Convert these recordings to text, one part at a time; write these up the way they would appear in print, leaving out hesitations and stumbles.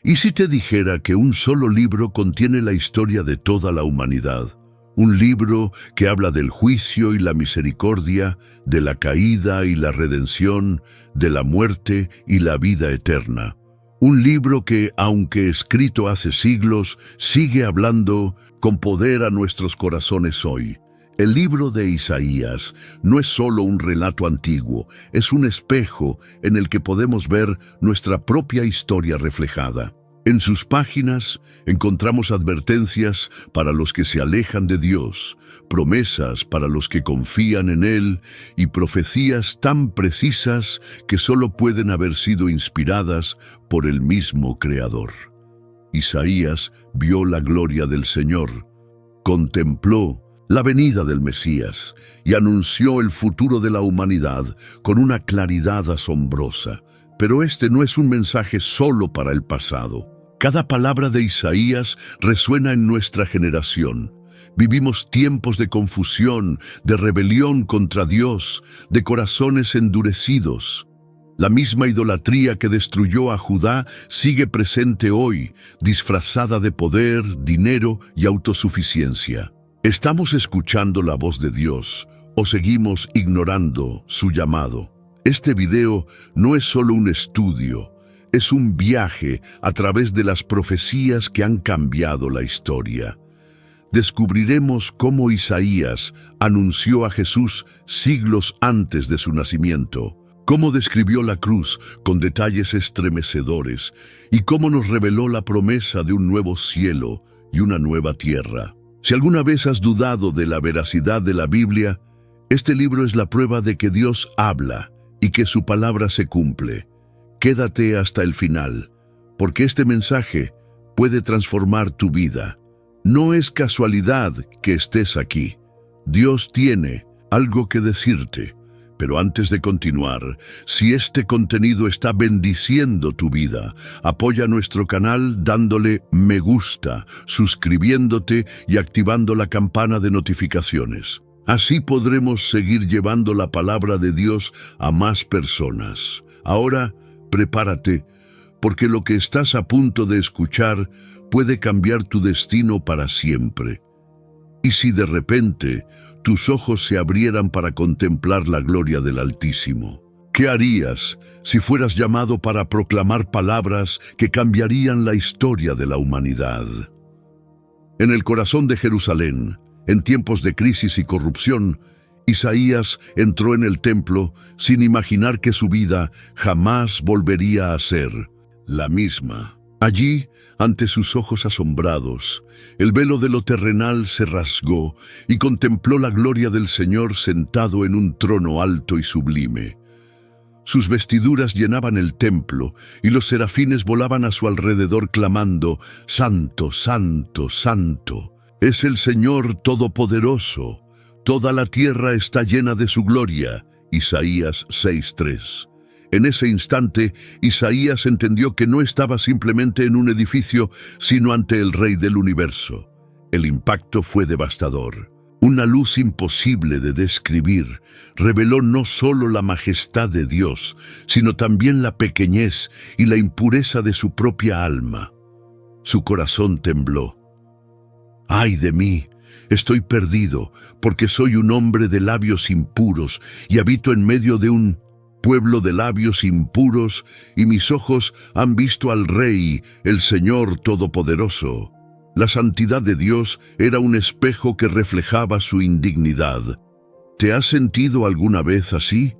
¿Y si te dijera que un solo libro contiene la historia de toda la humanidad? Un libro que habla del juicio y la misericordia, de la caída y la redención, de la muerte y la vida eterna. Un libro que, aunque escrito hace siglos, sigue hablando con poder a nuestros corazones hoy. El libro de Isaías no es solo un relato antiguo, es un espejo en el que podemos ver nuestra propia historia reflejada. En sus páginas encontramos advertencias para los que se alejan de Dios, promesas para los que confían en Él y profecías tan precisas que solo pueden haber sido inspiradas por el mismo Creador. Isaías vio la gloria del Señor, contempló la venida del Mesías y anunció el futuro de la humanidad con una claridad asombrosa. Pero este no es un mensaje solo para el pasado. Cada palabra de Isaías resuena en nuestra generación. Vivimos tiempos de confusión, de rebelión contra Dios, de corazones endurecidos. La misma idolatría que destruyó a Judá sigue presente hoy, disfrazada de poder, dinero y autosuficiencia. ¿Estamos escuchando la voz de Dios o seguimos ignorando su llamado? Este video no es solo un estudio, es un viaje a través de las profecías que han cambiado la historia. Descubriremos cómo Isaías anunció a Jesús siglos antes de su nacimiento, cómo describió la cruz con detalles estremecedores y cómo nos reveló la promesa de un nuevo cielo y una nueva tierra. Si alguna vez has dudado de la veracidad de la Biblia, este libro es la prueba de que Dios habla y que su palabra se cumple. Quédate hasta el final, porque este mensaje puede transformar tu vida. No es casualidad que estés aquí. Dios tiene algo que decirte. Pero antes de continuar, si este contenido está bendiciendo tu vida, apoya nuestro canal dándole me gusta, suscribiéndote y activando la campana de notificaciones. Así podremos seguir llevando la palabra de Dios a más personas. Ahora, prepárate, porque lo que estás a punto de escuchar puede cambiar tu destino para siempre. Y si de repente tus ojos se abrieran para contemplar la gloria del Altísimo, ¿qué harías si fueras llamado para proclamar palabras que cambiarían la historia de la humanidad? En el corazón de Jerusalén, en tiempos de crisis y corrupción, Isaías entró en el templo sin imaginar que su vida jamás volvería a ser la misma. Allí, ante sus ojos asombrados, el velo de lo terrenal se rasgó y contempló la gloria del Señor sentado en un trono alto y sublime. Sus vestiduras llenaban el templo y los serafines volaban a su alrededor clamando: «Santo, santo, santo, es el Señor Todopoderoso, toda la tierra está llena de su gloria». Isaías 6:3. En ese instante, Isaías entendió que no estaba simplemente en un edificio, sino ante el Rey del universo. El impacto fue devastador. Una luz imposible de describir reveló no solo la majestad de Dios, sino también la pequeñez y la impureza de su propia alma. Su corazón tembló. «¡Ay de mí! Estoy perdido, porque soy un hombre de labios impuros y habito en medio de un pueblo de labios impuros, y mis ojos han visto al Rey, el Señor Todopoderoso». La santidad de Dios era un espejo que reflejaba su indignidad. ¿Te has sentido alguna vez así?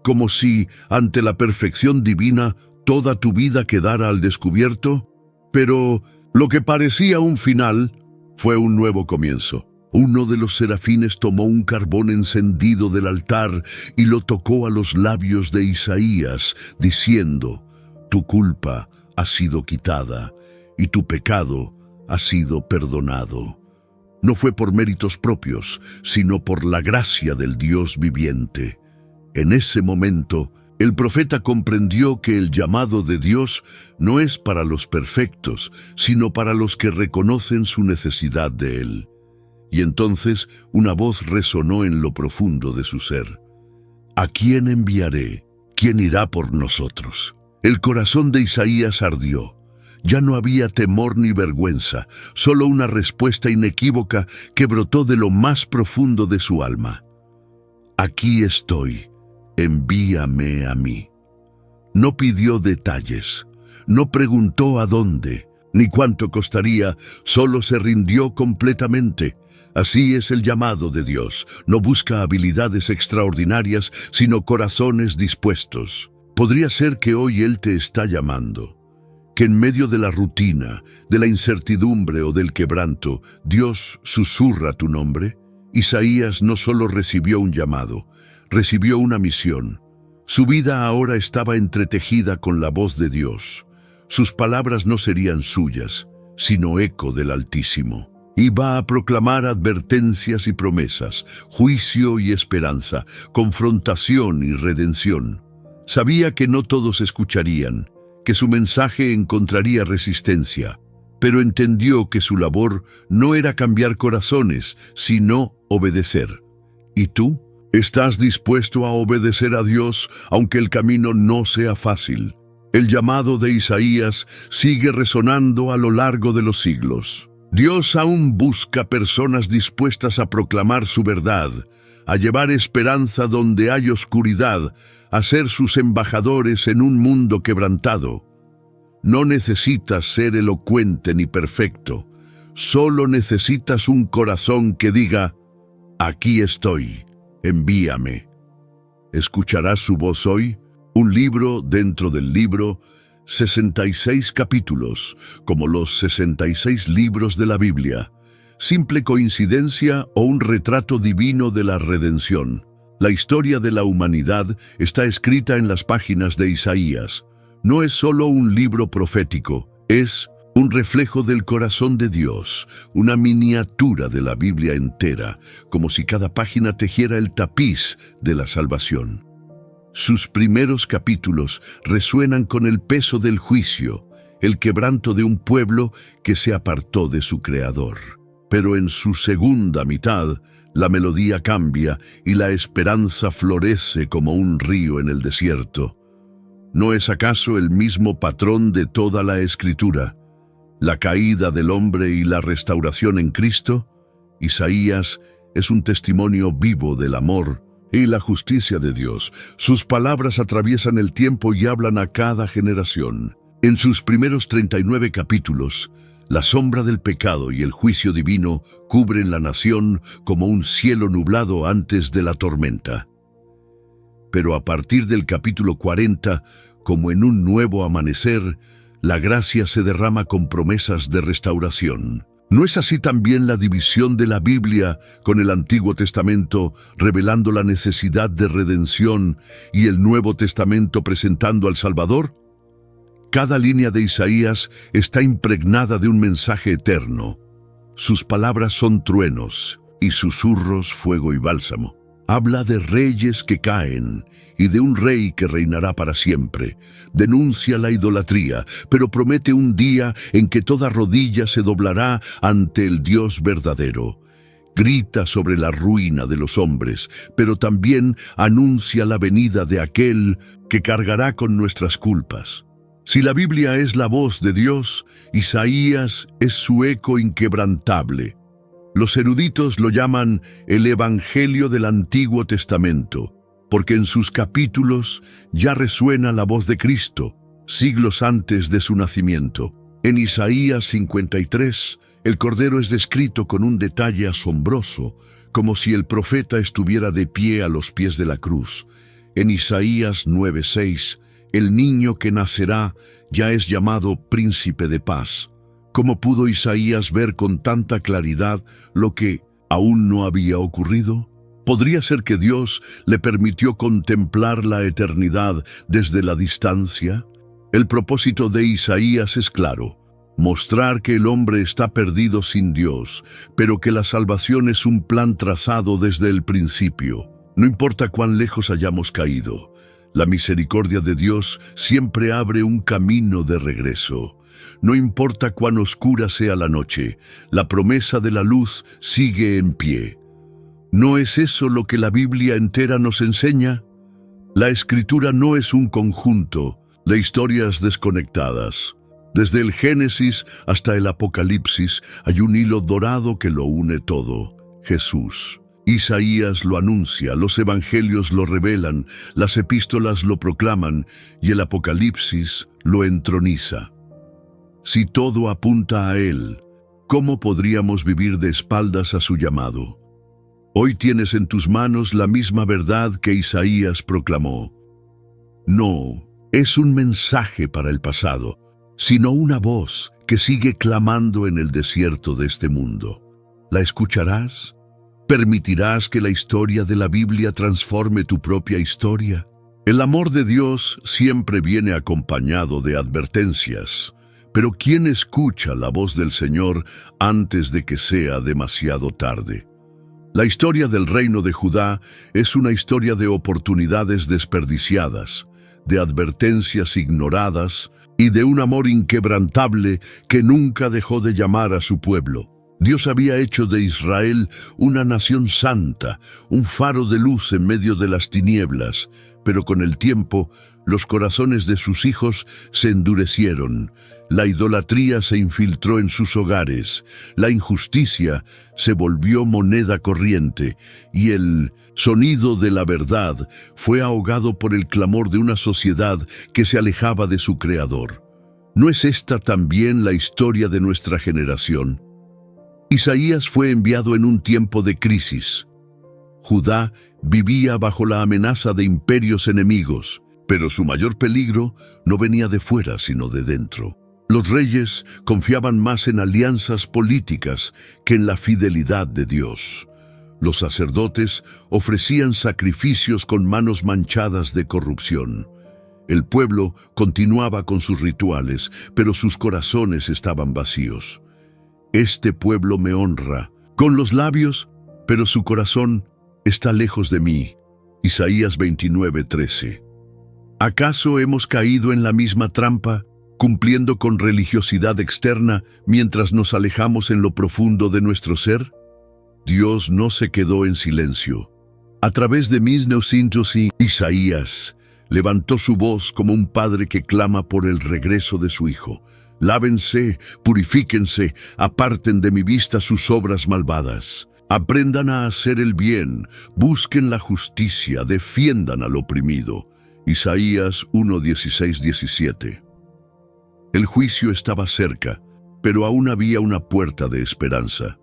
Como si, ante la perfección divina, toda tu vida quedara al descubierto. Pero lo que parecía un final fue un nuevo comienzo. Uno de los serafines tomó un carbón encendido del altar y lo tocó a los labios de Isaías, diciendo: «Tu culpa ha sido quitada y tu pecado ha sido perdonado». No fue por méritos propios, sino por la gracia del Dios viviente. En ese momento, el profeta comprendió que el llamado de Dios no es para los perfectos, sino para los que reconocen su necesidad de Él. Y entonces una voz resonó en lo profundo de su ser: «¿A quién enviaré? ¿Quién irá por nosotros?». El corazón de Isaías ardió. Ya no había temor ni vergüenza, solo una respuesta inequívoca que brotó de lo más profundo de su alma. Aquí estoy, envíame a mí. No pidió detalles, no preguntó a dónde, ni cuánto costaría, solo se rindió completamente. Así es el llamado de Dios, no busca habilidades extraordinarias, sino corazones dispuestos. Podría ser que hoy Él te está llamando, que en medio de la rutina, de la incertidumbre o del quebranto, Dios susurra tu nombre. Isaías no solo recibió un llamado, recibió una misión. Su vida ahora estaba entretejida con la voz de Dios. Sus palabras no serían suyas, sino eco del Altísimo. Iba a proclamar advertencias y promesas, juicio y esperanza, confrontación y redención. Sabía que no todos escucharían, que su mensaje encontraría resistencia, pero entendió que su labor no era cambiar corazones, sino obedecer. ¿Y tú? ¿Estás dispuesto a obedecer a Dios, aunque el camino no sea fácil? El llamado de Isaías sigue resonando a lo largo de los siglos. Dios aún busca personas dispuestas a proclamar su verdad, a llevar esperanza donde hay oscuridad, a ser sus embajadores en un mundo quebrantado. No necesitas ser elocuente ni perfecto, solo necesitas un corazón que diga: aquí estoy, envíame. ¿Escucharás su voz hoy? Un libro dentro del libro, 66 capítulos, como los 66 libros de la Biblia. ¿Simple coincidencia o un retrato divino de la redención? La historia de la humanidad está escrita en las páginas de Isaías. No es solo un libro profético, es un reflejo del corazón de Dios, una miniatura de la Biblia entera, como si cada página tejiera el tapiz de la salvación. Sus primeros capítulos resuenan con el peso del juicio, el quebranto de un pueblo que se apartó de su Creador. Pero en su segunda mitad, la melodía cambia y la esperanza florece como un río en el desierto. ¿No es acaso el mismo patrón de toda la Escritura? La caída del hombre y la restauración en Cristo. Isaías es un testimonio vivo del amor y la justicia de Dios. Sus palabras atraviesan el tiempo y hablan a cada generación. En sus primeros 39 capítulos, la sombra del pecado y el juicio divino cubren la nación como un cielo nublado antes de la tormenta. Pero a partir del capítulo 40, como en un nuevo amanecer, la gracia se derrama con promesas de restauración. ¿No es así también la división de la Biblia con el Antiguo Testamento revelando la necesidad de redención y el Nuevo Testamento presentando al Salvador? Cada línea de Isaías está impregnada de un mensaje eterno. Sus palabras son truenos y susurros fuego y bálsamo. Habla de reyes que caen y de un rey que reinará para siempre. Denuncia la idolatría, pero promete un día en que toda rodilla se doblará ante el Dios verdadero. Grita sobre la ruina de los hombres, pero también anuncia la venida de aquel que cargará con nuestras culpas. Si la Biblia es la voz de Dios, Isaías es su eco inquebrantable. Los eruditos lo llaman el Evangelio del Antiguo Testamento, porque en sus capítulos ya resuena la voz de Cristo, siglos antes de su nacimiento. En Isaías 53, el Cordero es descrito con un detalle asombroso, como si el profeta estuviera de pie a los pies de la cruz. En Isaías 9:6, el niño que nacerá ya es llamado Príncipe de Paz. ¿Cómo pudo Isaías ver con tanta claridad lo que aún no había ocurrido? ¿Podría ser que Dios le permitió contemplar la eternidad desde la distancia? El propósito de Isaías es claro: mostrar que el hombre está perdido sin Dios, pero que la salvación es un plan trazado desde el principio. No importa cuán lejos hayamos caído, la misericordia de Dios siempre abre un camino de regreso. No importa cuán oscura sea la noche, la promesa de la luz sigue en pie. ¿No es eso lo que la Biblia entera nos enseña? La Escritura no es un conjunto de historias desconectadas. Desde el Génesis hasta el Apocalipsis hay un hilo dorado que lo une todo: Jesús. Isaías lo anuncia, los evangelios lo revelan, las epístolas lo proclaman y el Apocalipsis lo entroniza. Si todo apunta a Él, ¿cómo podríamos vivir de espaldas a su llamado? Hoy tienes en tus manos la misma verdad que Isaías proclamó. No es un mensaje para el pasado, sino una voz que sigue clamando en el desierto de este mundo. ¿La escucharás? ¿Permitirás que la historia de la Biblia transforme tu propia historia? El amor de Dios siempre viene acompañado de advertencias, pero ¿quién escucha la voz del Señor antes de que sea demasiado tarde? La historia del reino de Judá es una historia de oportunidades desperdiciadas, de advertencias ignoradas y de un amor inquebrantable que nunca dejó de llamar a su pueblo. Dios había hecho de Israel una nación santa, un faro de luz en medio de las tinieblas, pero con el tiempo los corazones de sus hijos se endurecieron, la idolatría se infiltró en sus hogares, la injusticia se volvió moneda corriente y el sonido de la verdad fue ahogado por el clamor de una sociedad que se alejaba de su Creador. ¿No es esta también la historia de nuestra generación? Isaías fue enviado en un tiempo de crisis. Judá vivía bajo la amenaza de imperios enemigos, pero su mayor peligro no venía de fuera, sino de dentro. Los reyes confiaban más en alianzas políticas que en la fidelidad de Dios. Los sacerdotes ofrecían sacrificios con manos manchadas de corrupción. El pueblo continuaba con sus rituales, pero sus corazones estaban vacíos. Este pueblo me honra con los labios, pero su corazón está lejos de mí. Isaías 29:13. ¿Acaso hemos caído en la misma trampa, cumpliendo con religiosidad externa mientras nos alejamos en lo profundo de nuestro ser? Dios no se quedó en silencio. A través de Isaías levantó su voz como un padre que clama por el regreso de su hijo. Lávense, purifíquense, aparten de mi vista sus obras malvadas. Aprendan a hacer el bien, busquen la justicia, defiendan al oprimido. Isaías 1:16-17. El juicio estaba cerca, pero aún había una puerta de esperanza.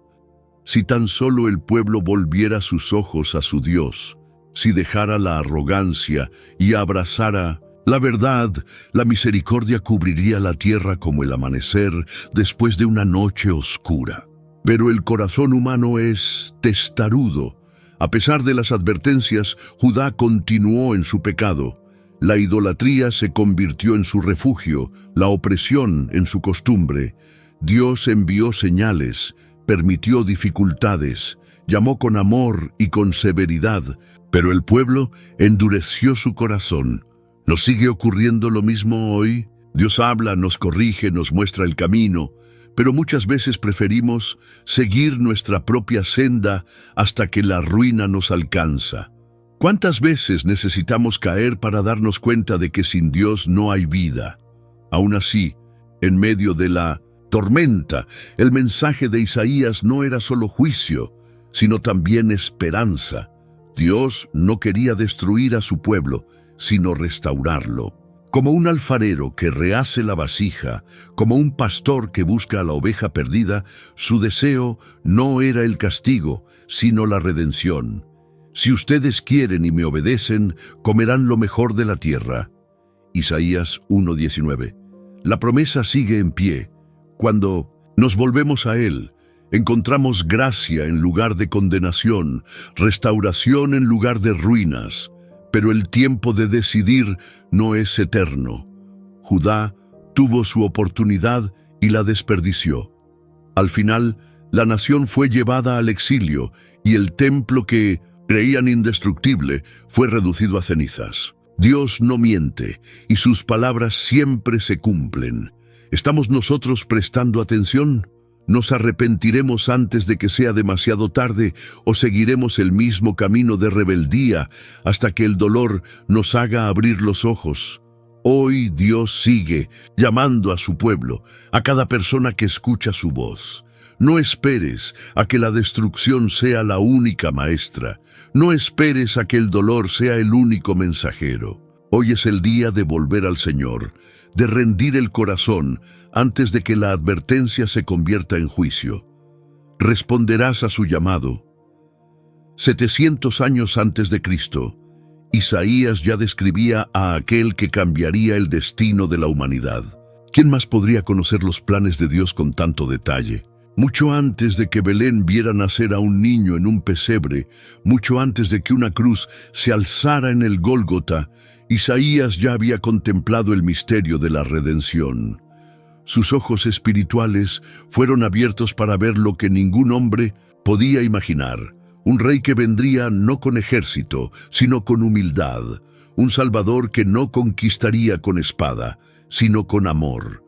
Si tan solo el pueblo volviera sus ojos a su Dios, si dejara la arrogancia y abrazara la verdad, la misericordia cubriría la tierra como el amanecer después de una noche oscura. Pero el corazón humano es testarudo. A pesar de las advertencias, Judá continuó en su pecado. La idolatría se convirtió en su refugio, la opresión en su costumbre. Dios envió señales, permitió dificultades, llamó con amor y con severidad, pero el pueblo endureció su corazón. ¿Nos sigue ocurriendo lo mismo hoy? Dios habla, nos corrige, nos muestra el camino, pero muchas veces preferimos seguir nuestra propia senda hasta que la ruina nos alcanza. ¿Cuántas veces necesitamos caer para darnos cuenta de que sin Dios no hay vida? Aún así, en medio de la tormenta, el mensaje de Isaías no era solo juicio, sino también esperanza. Dios no quería destruir a su pueblo, sino restaurarlo. Como un alfarero que rehace la vasija, como un pastor que busca a la oveja perdida, su deseo no era el castigo, sino la redención. Si ustedes quieren y me obedecen, comerán lo mejor de la tierra. Isaías 1:19. La promesa sigue en pie. Cuando nos volvemos a Él, encontramos gracia en lugar de condenación, restauración en lugar de ruinas. Pero el tiempo de decidir no es eterno. Judá tuvo su oportunidad y la desperdició. Al final, la nación fue llevada al exilio y el templo que creían indestructible fue reducido a cenizas. Dios no miente y sus palabras siempre se cumplen. ¿Estamos nosotros prestando atención? ¿Nos arrepentiremos antes de que sea demasiado tarde o seguiremos el mismo camino de rebeldía hasta que el dolor nos haga abrir los ojos? Hoy Dios sigue llamando a su pueblo, a cada persona que escucha su voz. No esperes a que la destrucción sea la única maestra. No esperes a que el dolor sea el único mensajero. Hoy es el día de volver al Señor, de rendir el corazón antes de que la advertencia se convierta en juicio. Responderás a su llamado. 700 años antes de Cristo, Isaías ya describía a aquel que cambiaría el destino de la humanidad. ¿Quién más podría conocer los planes de Dios con tanto detalle? Mucho antes de que Belén viera nacer a un niño en un pesebre, mucho antes de que una cruz se alzara en el Gólgota, Isaías ya había contemplado el misterio de la redención. Sus ojos espirituales fueron abiertos para ver lo que ningún hombre podía imaginar. Un rey que vendría no con ejército, sino con humildad. Un Salvador que no conquistaría con espada, sino con amor.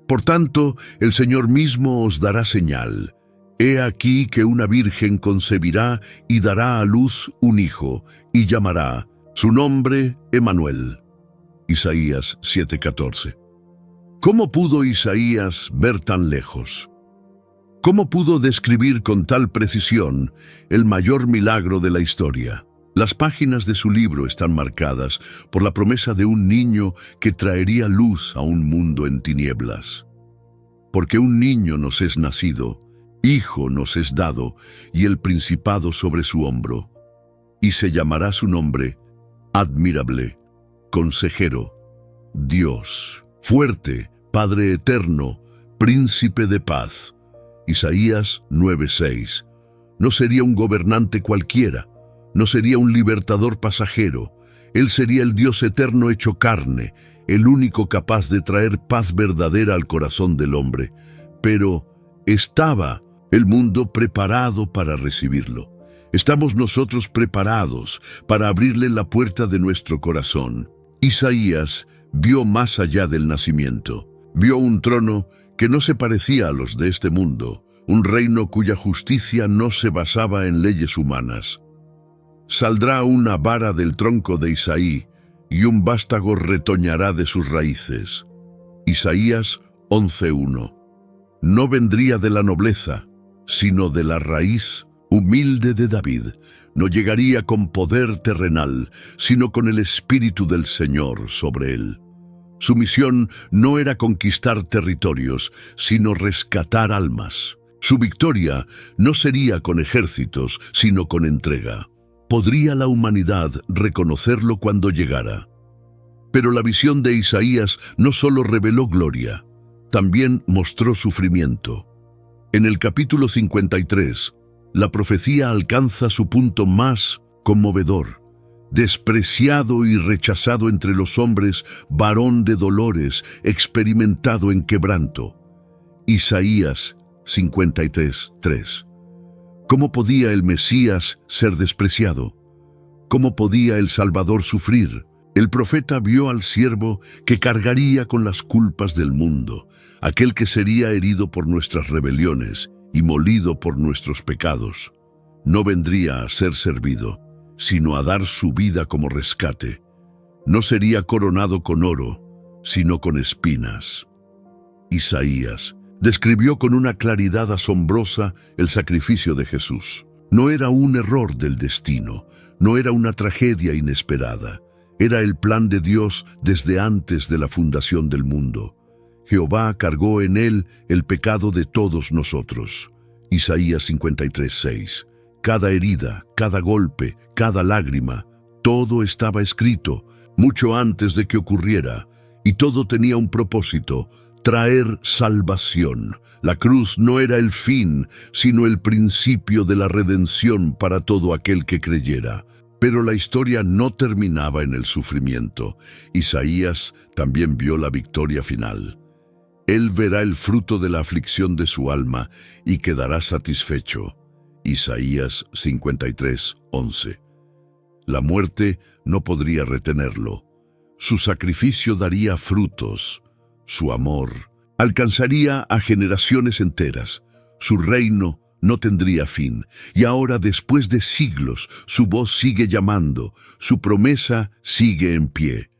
Por tanto, el Señor mismo os dará señal. He aquí que una virgen concebirá y dará a luz un hijo, y llamará su nombre Emmanuel. Isaías 7:14. ¿Cómo pudo Isaías ver tan lejos? ¿Cómo pudo describir con tal precisión el mayor milagro de la historia? Las páginas de su libro están marcadas por la promesa de un niño que traería luz a un mundo en tinieblas. Porque un niño nos es nacido, hijo nos es dado, y el principado sobre su hombro. Y se llamará su nombre Admirable, Consejero, Dios, Fuerte, Padre Eterno, Príncipe de Paz. Isaías 9:6. No sería un gobernante cualquiera, no sería un libertador pasajero. Él sería el Dios eterno hecho carne, el único capaz de traer paz verdadera al corazón del hombre. Pero ¿estaba el mundo preparado para recibirlo? ¿Estamos nosotros preparados para abrirle la puerta de nuestro corazón? Isaías vio más allá del nacimiento. Vio un trono que no se parecía a los de este mundo, un reino cuya justicia no se basaba en leyes humanas. Saldrá una vara del tronco de Isaí, y un vástago retoñará de sus raíces. Isaías 11:1. No vendría de la nobleza, sino de la raíz humilde de David. No llegaría con poder terrenal, sino con el Espíritu del Señor sobre él. Su misión no era conquistar territorios, sino rescatar almas. Su victoria no sería con ejércitos, sino con entrega. Podría la humanidad reconocerlo cuando llegara. Pero la visión de Isaías no solo reveló gloria, también mostró sufrimiento. En el capítulo 53, la profecía alcanza su punto más conmovedor. Despreciado y rechazado entre los hombres, varón de dolores, experimentado en quebranto. Isaías 53:3. ¿Cómo podía el Mesías ser despreciado? ¿Cómo podía el Salvador sufrir? El profeta vio al siervo que cargaría con las culpas del mundo, aquel que sería herido por nuestras rebeliones y molido por nuestros pecados. No vendría a ser servido, sino a dar su vida como rescate. No sería coronado con oro, sino con espinas. Isaías describió con una claridad asombrosa el sacrificio de Jesús. No era un error del destino, no era una tragedia inesperada. Era el plan de Dios desde antes de la fundación del mundo. Jehová cargó en él el pecado de todos nosotros. Isaías 53:6. Cada herida, cada golpe, cada lágrima, todo estaba escrito mucho antes de que ocurriera, y todo tenía un propósito: traer salvación. La cruz no era el fin, sino el principio de la redención para todo aquel que creyera. Pero la historia no terminaba en el sufrimiento. Isaías también vio la victoria final. Él verá el fruto de la aflicción de su alma y quedará satisfecho. Isaías 53:11. La muerte no podría retenerlo. Su sacrificio daría frutos. Su amor alcanzaría a generaciones enteras. Su reino no tendría fin. Y ahora, después de siglos, su voz sigue llamando. Su promesa sigue en pie.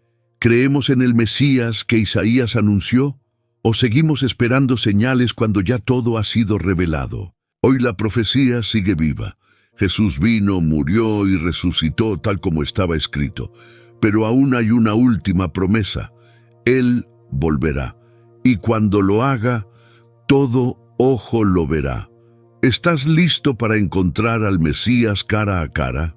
¿Creemos en el Mesías que Isaías anunció? ¿O seguimos esperando señales cuando ya todo ha sido revelado? Hoy la profecía sigue viva. Jesús vino, murió y resucitó tal como estaba escrito. Pero aún hay una última promesa. Él volverá. Y cuando lo haga, todo ojo lo verá. ¿Estás listo para encontrar al Mesías cara a cara?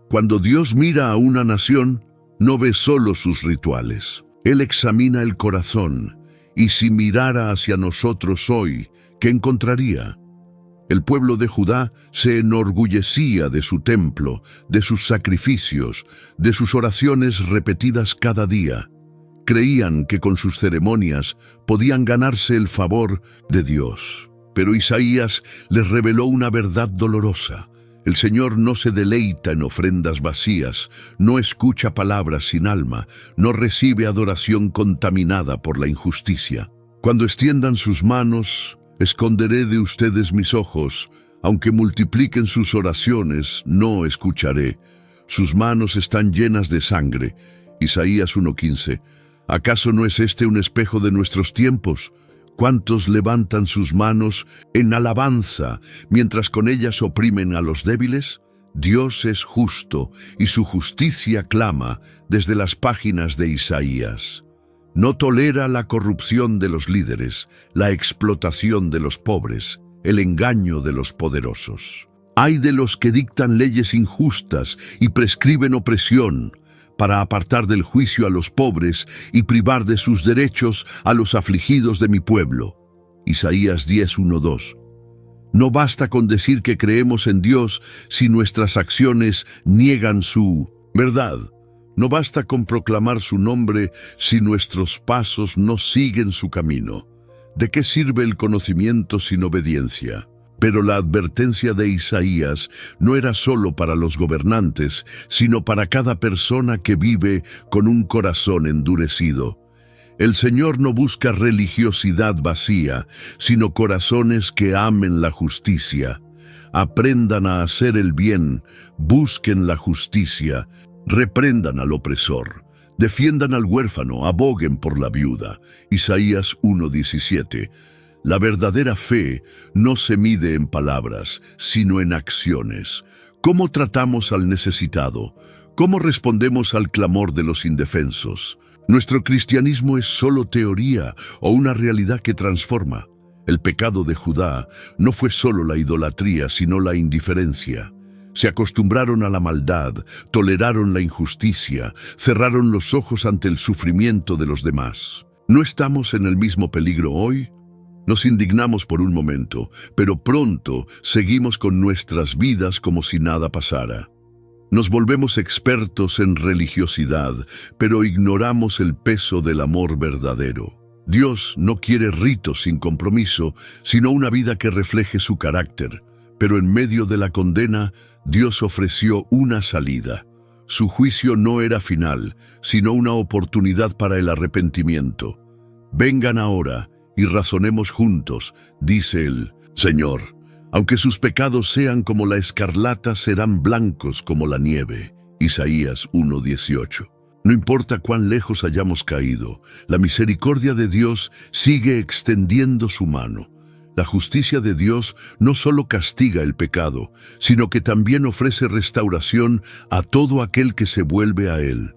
Cuando Dios mira a una nación, no ve solo sus rituales. Él examina el corazón, y si mirara hacia nosotros hoy, ¿qué encontraría? El pueblo de Judá se enorgullecía de su templo, de sus sacrificios, de sus oraciones repetidas cada día. Creían que con sus ceremonias podían ganarse el favor de Dios. Pero Isaías les reveló una verdad dolorosa. El Señor no se deleita en ofrendas vacías, no escucha palabras sin alma, no recibe adoración contaminada por la injusticia. Cuando extiendan sus manos, esconderé de ustedes mis ojos, aunque multipliquen sus oraciones, no escucharé. Sus manos están llenas de sangre. Isaías 1:15. ¿Acaso no es este un espejo de nuestros tiempos? ¿Cuántos levantan sus manos en alabanza, mientras con ellas oprimen a los débiles? Dios es justo, y su justicia clama desde las páginas de Isaías. No tolera la corrupción de los líderes, la explotación de los pobres, el engaño de los poderosos. Ay de los que dictan leyes injustas y prescriben opresión, para apartar del juicio a los pobres y privar de sus derechos a los afligidos de mi pueblo. Isaías 10:1-2. No basta con decir que creemos en Dios si nuestras acciones niegan su verdad. No basta con proclamar su nombre si nuestros pasos no siguen su camino. ¿De qué sirve el conocimiento sin obediencia? Pero la advertencia de Isaías no era solo para los gobernantes, sino para cada persona que vive con un corazón endurecido. El Señor no busca religiosidad vacía, sino corazones que amen la justicia. Aprendan a hacer el bien, busquen la justicia, reprendan al opresor, defiendan al huérfano, aboguen por la viuda. Isaías 1:17. La verdadera fe no se mide en palabras, sino en acciones. ¿Cómo tratamos al necesitado? ¿Cómo respondemos al clamor de los indefensos? ¿Nuestro cristianismo es solo teoría o una realidad que transforma? El pecado de Judá no fue solo la idolatría, sino la indiferencia. Se acostumbraron a la maldad, toleraron la injusticia, cerraron los ojos ante el sufrimiento de los demás. ¿No estamos en el mismo peligro hoy? Nos indignamos por un momento, pero pronto seguimos con nuestras vidas como si nada pasara. Nos volvemos expertos en religiosidad, pero ignoramos el peso del amor verdadero. Dios no quiere ritos sin compromiso, sino una vida que refleje su carácter. Pero en medio de la condena, Dios ofreció una salida. Su juicio no era final, sino una oportunidad para el arrepentimiento. Vengan ahora y razonemos juntos, dice el Señor. Aunque sus pecados sean como la escarlata, serán blancos como la nieve. Isaías 1:18. No importa cuán lejos hayamos caído, la misericordia de Dios sigue extendiendo su mano. La justicia de Dios no solo castiga el pecado, sino que también ofrece restauración a todo aquel que se vuelve a Él.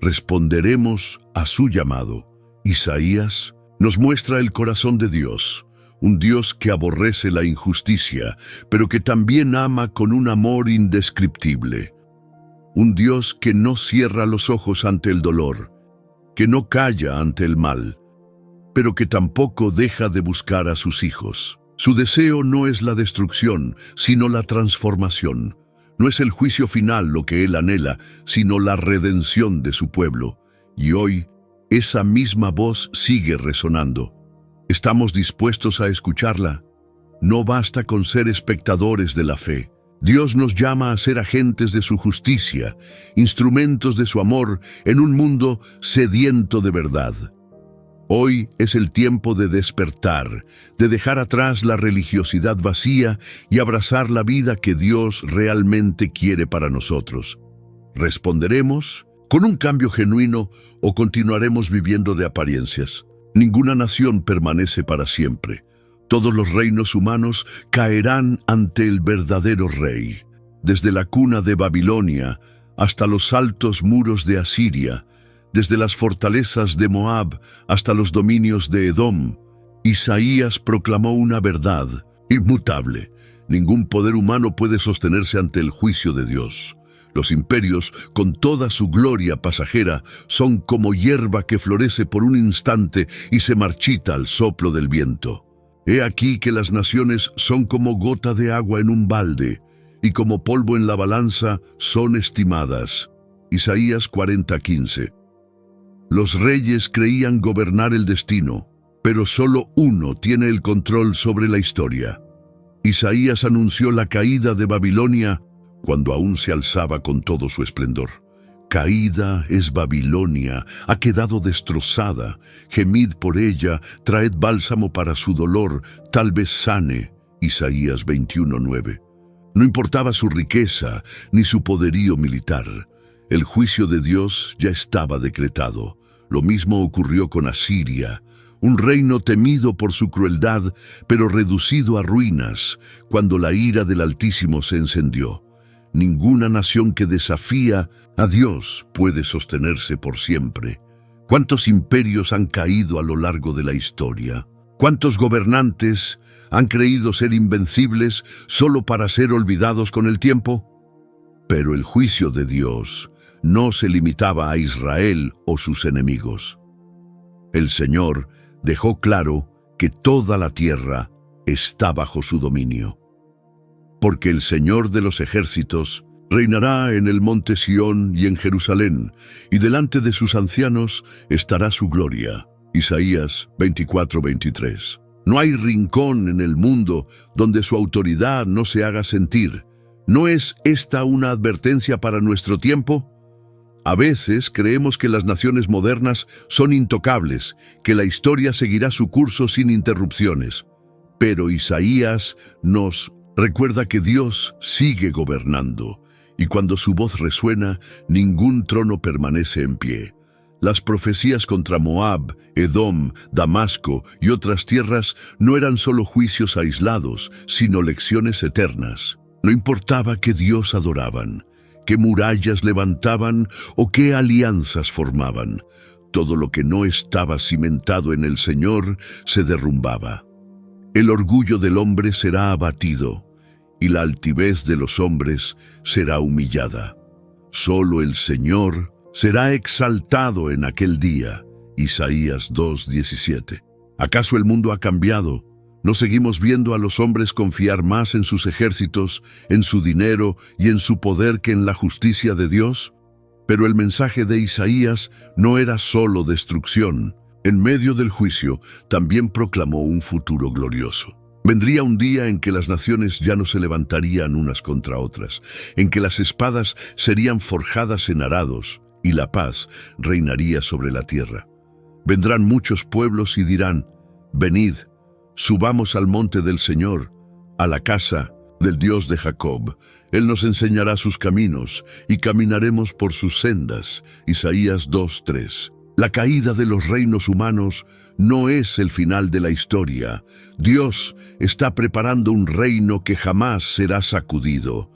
Responderemos a su llamado. Isaías nos muestra el corazón de Dios, un Dios que aborrece la injusticia, pero que también ama con un amor indescriptible. Un Dios que no cierra los ojos ante el dolor, que no calla ante el mal, pero que tampoco deja de buscar a sus hijos. Su deseo no es la destrucción, sino la transformación. No es el juicio final lo que Él anhela, sino la redención de su pueblo. Y hoy, esa misma voz sigue resonando. ¿Estamos dispuestos a escucharla? No basta con ser espectadores de la fe. Dios nos llama a ser agentes de su justicia, instrumentos de su amor en un mundo sediento de verdad. Hoy es el tiempo de despertar, de dejar atrás la religiosidad vacía y abrazar la vida que Dios realmente quiere para nosotros. ¿Responderemos? ¿Con un cambio genuino o continuaremos viviendo de apariencias? Ninguna nación permanece para siempre. Todos los reinos humanos caerán ante el verdadero rey. Desde la cuna de Babilonia hasta los altos muros de Asiria, desde las fortalezas de Moab hasta los dominios de Edom, Isaías proclamó una verdad inmutable. Ningún poder humano puede sostenerse ante el juicio de Dios. Los imperios, con toda su gloria pasajera, son como hierba que florece por un instante y se marchita al soplo del viento. He aquí que las naciones son como gota de agua en un balde, y como polvo en la balanza son estimadas. Isaías 40:15. Los reyes creían gobernar el destino, pero solo uno tiene el control sobre la historia. Isaías anunció la caída de Babilonia cuando aún se alzaba con todo su esplendor. Caída es Babilonia, ha quedado destrozada. Gemid por ella, traed bálsamo para su dolor, tal vez sane. Isaías 21:9. No importaba su riqueza ni su poderío militar. El juicio de Dios ya estaba decretado. Lo mismo ocurrió con Asiria, un reino temido por su crueldad, pero reducido a ruinas cuando la ira del Altísimo se encendió. Ninguna nación que desafía a Dios puede sostenerse por siempre. ¿Cuántos imperios han caído a lo largo de la historia? ¿Cuántos gobernantes han creído ser invencibles solo para ser olvidados con el tiempo? Pero el juicio de Dios no se limitaba a Israel o sus enemigos. El Señor dejó claro que toda la tierra está bajo su dominio. Porque el Señor de los ejércitos reinará en el monte Sión y en Jerusalén, y delante de sus ancianos estará su gloria. Isaías 24:23. No hay rincón en el mundo donde su autoridad no se haga sentir. ¿No es esta una advertencia para nuestro tiempo? A veces creemos que las naciones modernas son intocables, que la historia seguirá su curso sin interrupciones. Pero Isaías nos recuerda que Dios sigue gobernando, y cuando su voz resuena, ningún trono permanece en pie. Las profecías contra Moab, Edom, Damasco y otras tierras no eran solo juicios aislados, sino lecciones eternas. No importaba qué Dios adoraban, qué murallas levantaban o qué alianzas formaban. Todo lo que no estaba cimentado en el Señor se derrumbaba. El orgullo del hombre será abatido, y la altivez de los hombres será humillada. Solo el Señor será exaltado en aquel día. Isaías 2:17. ¿Acaso el mundo ha cambiado? ¿No seguimos viendo a los hombres confiar más en sus ejércitos, en su dinero y en su poder que en la justicia de Dios? Pero el mensaje de Isaías no era solo destrucción. En medio del juicio, también proclamó un futuro glorioso. Vendría un día en que las naciones ya no se levantarían unas contra otras, en que las espadas serían forjadas en arados y la paz reinaría sobre la tierra. Vendrán muchos pueblos y dirán: venid, subamos al monte del Señor, a la casa del Dios de Jacob. Él nos enseñará sus caminos y caminaremos por sus sendas. Isaías 2:3. La caída de los reinos humanos no es el final de la historia. Dios está preparando un reino que jamás será sacudido.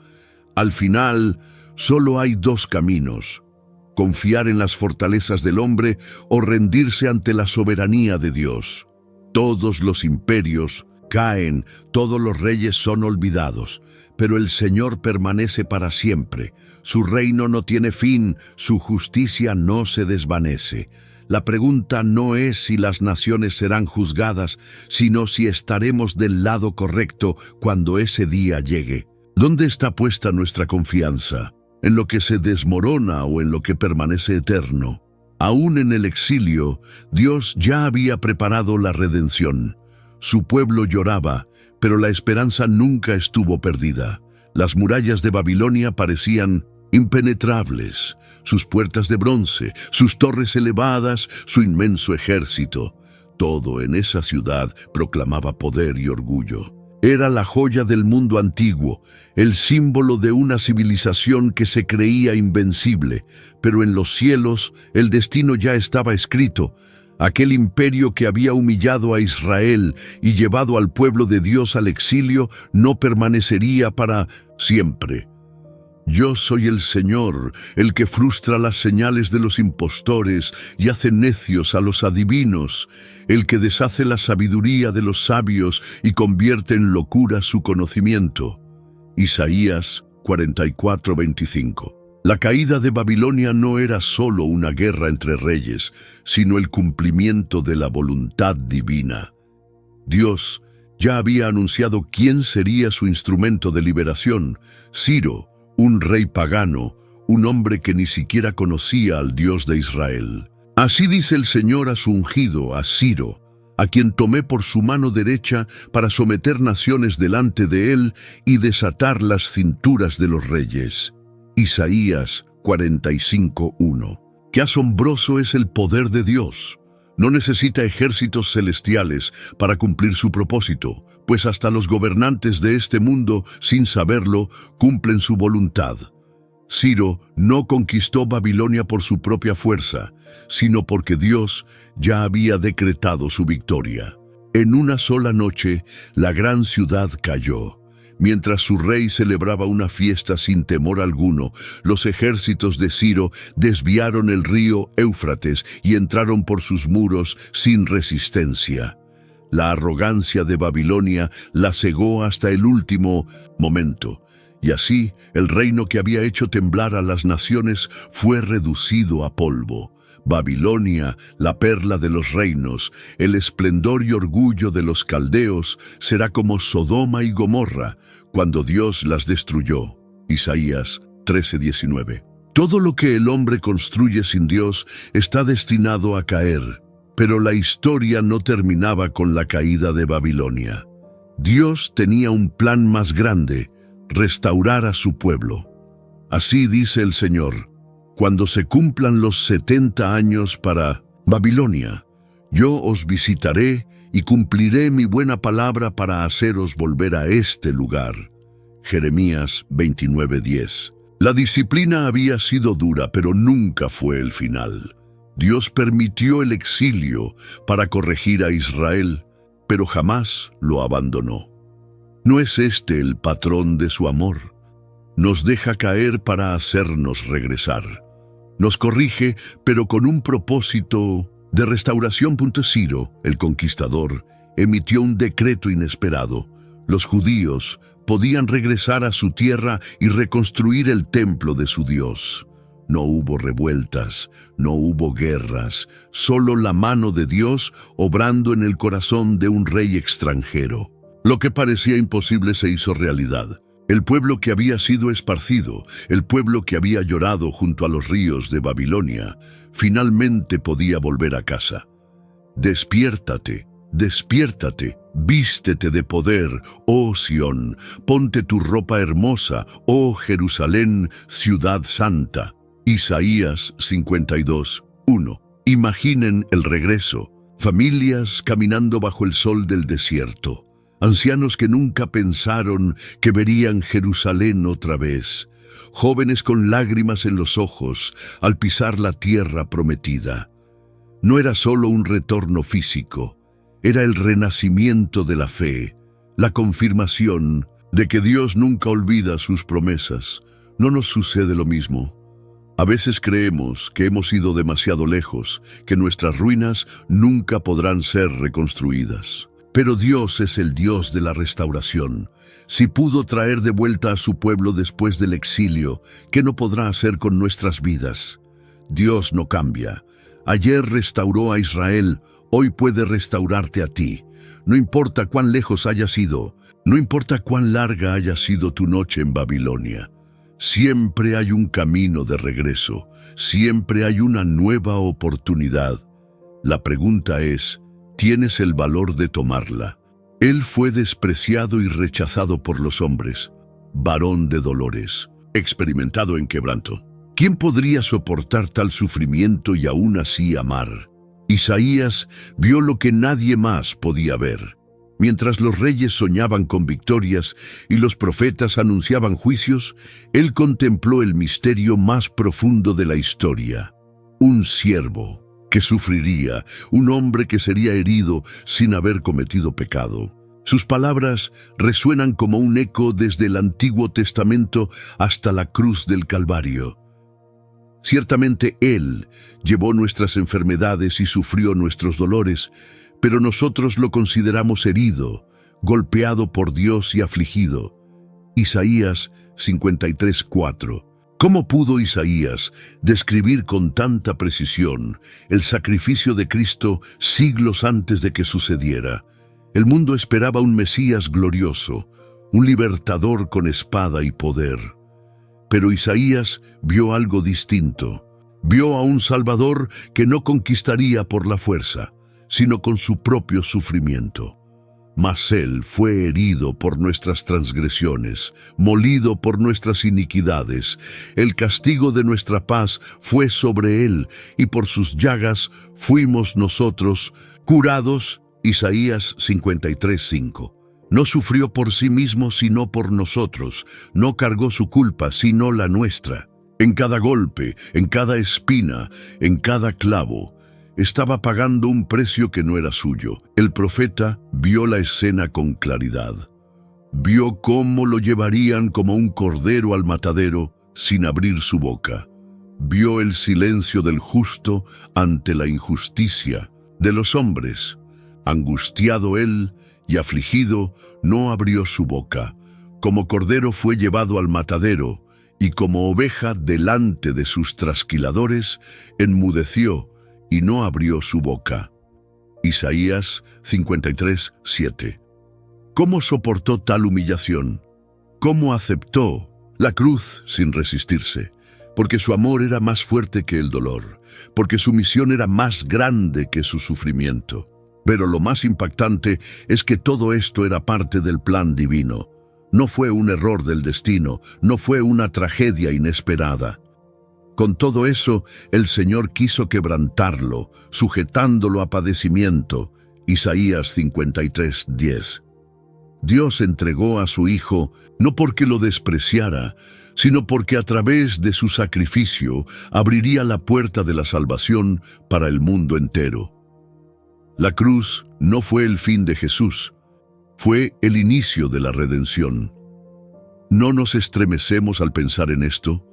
Al final, solo hay dos caminos: confiar en las fortalezas del hombre o rendirse ante la soberanía de Dios. Todos los imperios caen, todos los reyes son olvidados, pero el Señor permanece para siempre. Su reino no tiene fin, su justicia no se desvanece. La pregunta no es si las naciones serán juzgadas, sino si estaremos del lado correcto cuando ese día llegue. ¿Dónde está puesta nuestra confianza? ¿En lo que se desmorona o en lo que permanece eterno? Aún en el exilio, Dios ya había preparado la redención. Su pueblo lloraba, pero la esperanza nunca estuvo perdida. Las murallas de Babilonia parecían impenetrables, sus puertas de bronce, sus torres elevadas, su inmenso ejército. Todo en esa ciudad proclamaba poder y orgullo. Era la joya del mundo antiguo, el símbolo de una civilización que se creía invencible, pero en los cielos el destino ya estaba escrito. Aquel imperio que había humillado a Israel y llevado al pueblo de Dios al exilio no permanecería para siempre. Yo soy el Señor, el que frustra las señales de los impostores y hace necios a los adivinos, el que deshace la sabiduría de los sabios y convierte en locura su conocimiento. Isaías 44:25. La caída de Babilonia no era solo una guerra entre reyes, sino el cumplimiento de la voluntad divina. Dios ya había anunciado quién sería su instrumento de liberación: Ciro, un rey pagano, un hombre que ni siquiera conocía al Dios de Israel. Así dice el Señor a su ungido, a Ciro, a quien tomé por su mano derecha para someter naciones delante de él y desatar las cinturas de los reyes. Isaías 45:1. Qué asombroso es el poder de Dios. No necesita ejércitos celestiales para cumplir su propósito, pues hasta los gobernantes de este mundo, sin saberlo, cumplen su voluntad. Ciro no conquistó Babilonia por su propia fuerza, sino porque Dios ya había decretado su victoria. En una sola noche, la gran ciudad cayó. Mientras su rey celebraba una fiesta sin temor alguno, los ejércitos de Ciro desviaron el río Éufrates y entraron por sus muros sin resistencia. La arrogancia de Babilonia la cegó hasta el último momento, y así el reino que había hecho temblar a las naciones fue reducido a polvo. Babilonia, la perla de los reinos, el esplendor y orgullo de los caldeos, será como Sodoma y Gomorra, cuando Dios las destruyó. Isaías 13:19. Todo lo que el hombre construye sin Dios está destinado a caer, pero la historia no terminaba con la caída de Babilonia. Dios tenía un plan más grande: restaurar a su pueblo. Así dice el Señor: cuando se cumplan los 70 años para Babilonia, yo os visitaré y cumpliré mi buena palabra para haceros volver a este lugar. Jeremías 29:10. La disciplina había sido dura, pero nunca fue el final. Dios permitió el exilio para corregir a Israel, pero jamás lo abandonó. ¿No es este el patrón de su amor? Nos deja caer para hacernos regresar. Nos corrige, pero con un propósito de restauración. Ciro, el conquistador, emitió un decreto inesperado. Los judíos podían regresar a su tierra y reconstruir el templo de su Dios. No hubo revueltas, no hubo guerras, solo la mano de Dios obrando en el corazón de un rey extranjero. Lo que parecía imposible se hizo realidad. El pueblo que había sido esparcido, el pueblo que había llorado junto a los ríos de Babilonia, finalmente podía volver a casa. Despiértate, despiértate, vístete de poder, oh Sión, ponte tu ropa hermosa, oh Jerusalén, ciudad santa. Isaías 52:1. Imaginen el regreso, familias caminando bajo el sol del desierto. Ancianos que nunca pensaron que verían Jerusalén otra vez, jóvenes con lágrimas en los ojos al pisar la tierra prometida. No era solo un retorno físico, era el renacimiento de la fe, la confirmación de que Dios nunca olvida sus promesas. No nos sucede lo mismo. A veces creemos que hemos ido demasiado lejos, que nuestras ruinas nunca podrán ser reconstruidas. Pero Dios es el Dios de la restauración. Si pudo traer de vuelta a su pueblo después del exilio, ¿qué no podrá hacer con nuestras vidas? Dios no cambia. Ayer restauró a Israel, hoy puede restaurarte a ti. No importa cuán lejos hayas ido, no importa cuán larga haya sido tu noche en Babilonia. Siempre hay un camino de regreso, siempre hay una nueva oportunidad. La pregunta es: ¿tienes el valor de tomarla? Él fue despreciado y rechazado por los hombres, varón de dolores, experimentado en quebranto. ¿Quién podría soportar tal sufrimiento y aún así amar? Isaías vio lo que nadie más podía ver. Mientras los reyes soñaban con victorias y los profetas anunciaban juicios, él contempló el misterio más profundo de la historia. Un siervo que sufriría, un hombre que sería herido sin haber cometido pecado. Sus palabras resuenan como un eco desde el Antiguo Testamento hasta la cruz del Calvario. Ciertamente Él llevó nuestras enfermedades y sufrió nuestros dolores, pero nosotros lo consideramos herido, golpeado por Dios y afligido. Isaías 53:4. ¿Cómo pudo Isaías describir con tanta precisión el sacrificio de Cristo siglos antes de que sucediera? El mundo esperaba un Mesías glorioso, un libertador con espada y poder. Pero Isaías vio algo distinto. Vio a un Salvador que no conquistaría por la fuerza, sino con su propio sufrimiento. Mas Él fue herido por nuestras transgresiones, molido por nuestras iniquidades. El castigo de nuestra paz fue sobre Él, y por sus llagas fuimos nosotros curados. Isaías 53:5. No sufrió por sí mismo, sino por nosotros. No cargó su culpa, sino la nuestra. En cada golpe, en cada espina, en cada clavo, estaba pagando un precio que no era suyo. El profeta vio la escena con claridad. Vio cómo lo llevarían como un cordero al matadero sin abrir su boca. Vio el silencio del justo ante la injusticia de los hombres. Angustiado él y afligido, no abrió su boca. Como cordero fue llevado al matadero, y como oveja delante de sus trasquiladores, enmudeció y no abrió su boca. Isaías 53:7. ¿Cómo soportó tal humillación? ¿Cómo aceptó la cruz sin resistirse? Porque su amor era más fuerte que el dolor, porque su misión era más grande que su sufrimiento. Pero lo más impactante es que todo esto era parte del plan divino. No fue un error del destino, no fue una tragedia inesperada. Con todo eso, el Señor quiso quebrantarlo, sujetándolo a padecimiento. Isaías 53:10. Dios entregó a su Hijo no porque lo despreciara, sino porque a través de su sacrificio abriría la puerta de la salvación para el mundo entero. La cruz no fue el fin de Jesús, fue el inicio de la redención. ¿No nos estremecemos al pensar en esto?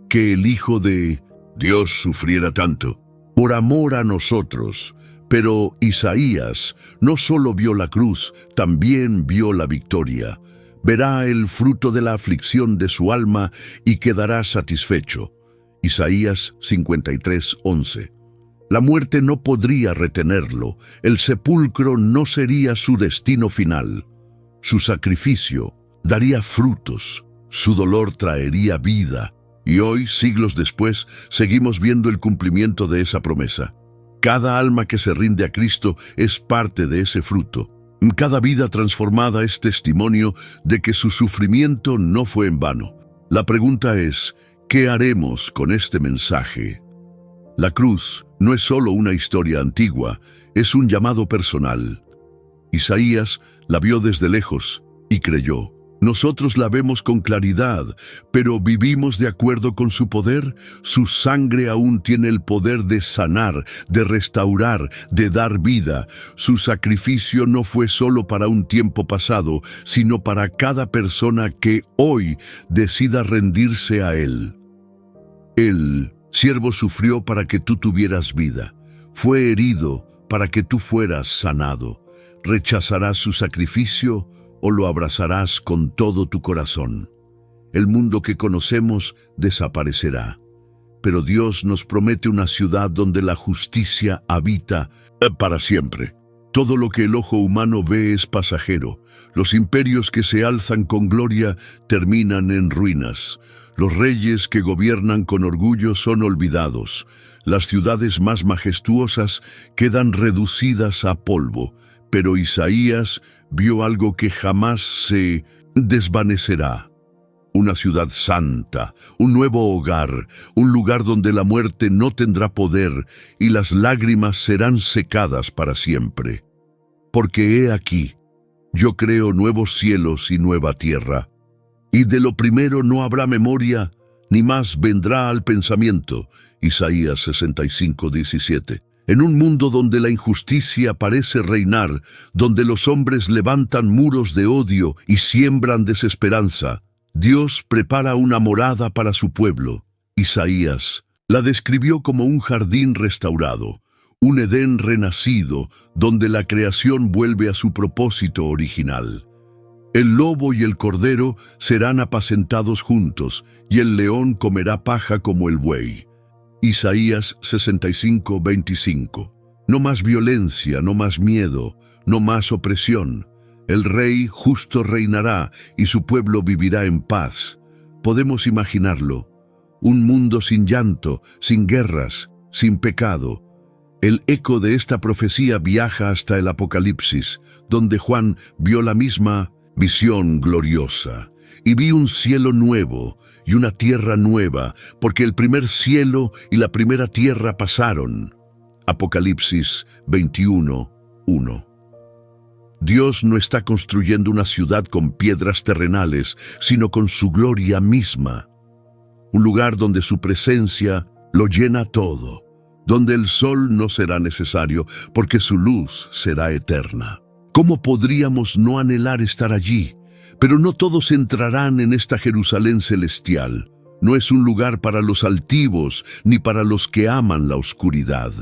Que el Hijo de Dios sufriera tanto por amor a nosotros. Pero Isaías no solo vio la cruz, también vio la victoria. Verá el fruto de la aflicción de su alma y quedará satisfecho. Isaías 53:11. La muerte no podría retenerlo, el sepulcro no sería su destino final. Su sacrificio daría frutos, su dolor traería vida, y hoy, siglos después, seguimos viendo el cumplimiento de esa promesa. Cada alma que se rinde a Cristo es parte de ese fruto. Cada vida transformada es testimonio de que su sufrimiento no fue en vano. La pregunta es, ¿qué haremos con este mensaje? La cruz no es solo una historia antigua, es un llamado personal. Isaías la vio desde lejos y creyó. Nosotros la vemos con claridad, pero ¿vivimos de acuerdo con su poder? Su sangre aún tiene el poder de sanar, de restaurar, de dar vida. Su sacrificio no fue solo para un tiempo pasado, sino para cada persona que hoy decida rendirse a Él. El siervo sufrió para que tú tuvieras vida. Fue herido para que tú fueras sanado. ¿Rechazarás su sacrificio o lo abrazarás con todo tu corazón? El mundo que conocemos desaparecerá, pero Dios nos promete una ciudad donde la justicia habita para siempre. Todo lo que el ojo humano ve es pasajero. Los imperios que se alzan con gloria terminan en ruinas. Los reyes que gobiernan con orgullo son olvidados. Las ciudades más majestuosas quedan reducidas a polvo. Pero Isaías vio algo que jamás se desvanecerá. Una ciudad santa, un nuevo hogar, un lugar donde la muerte no tendrá poder y las lágrimas serán secadas para siempre. Porque he aquí, Yo creo nuevos cielos y nueva tierra, y de lo primero no habrá memoria, ni más vendrá al pensamiento. Isaías 65:17. En un mundo donde la injusticia parece reinar, donde los hombres levantan muros de odio y siembran desesperanza, Dios prepara una morada para su pueblo. Isaías la describió como un jardín restaurado, un Edén renacido, donde la creación vuelve a su propósito original. El lobo y el cordero serán apacentados juntos, y el león comerá paja como el buey. Isaías 65:25. No más violencia, no más miedo, no más opresión. El rey justo reinará y su pueblo vivirá en paz. Podemos imaginarlo. Un mundo sin llanto, sin guerras, sin pecado. El eco de esta profecía viaja hasta el Apocalipsis, donde Juan vio la misma visión gloriosa. Y vi un cielo nuevo y una tierra nueva, porque el primer cielo y la primera tierra pasaron. Apocalipsis 21:1. Dios no está construyendo una ciudad con piedras terrenales, sino con su gloria misma. Un lugar donde su presencia lo llena todo, donde el sol no será necesario, porque su luz será eterna. ¿Cómo podríamos no anhelar estar allí? Pero no todos entrarán en esta Jerusalén celestial. No es un lugar para los altivos, ni para los que aman la oscuridad.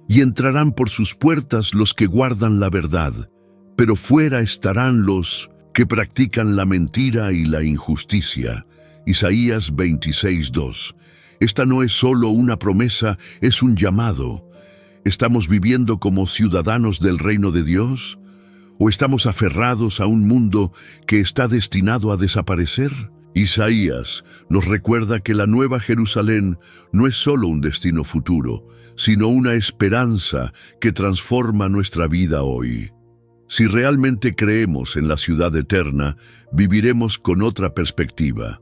Y entrarán por sus puertas los que guardan la verdad, pero fuera estarán los que practican la mentira y la injusticia. Isaías 26:2. Esta no es solo una promesa, es un llamado. ¿Estamos viviendo como ciudadanos del reino de Dios? ¿O estamos aferrados a un mundo que está destinado a desaparecer? Isaías nos recuerda que la Nueva Jerusalén no es solo un destino futuro, sino una esperanza que transforma nuestra vida hoy. Si realmente creemos en la ciudad eterna, viviremos con otra perspectiva.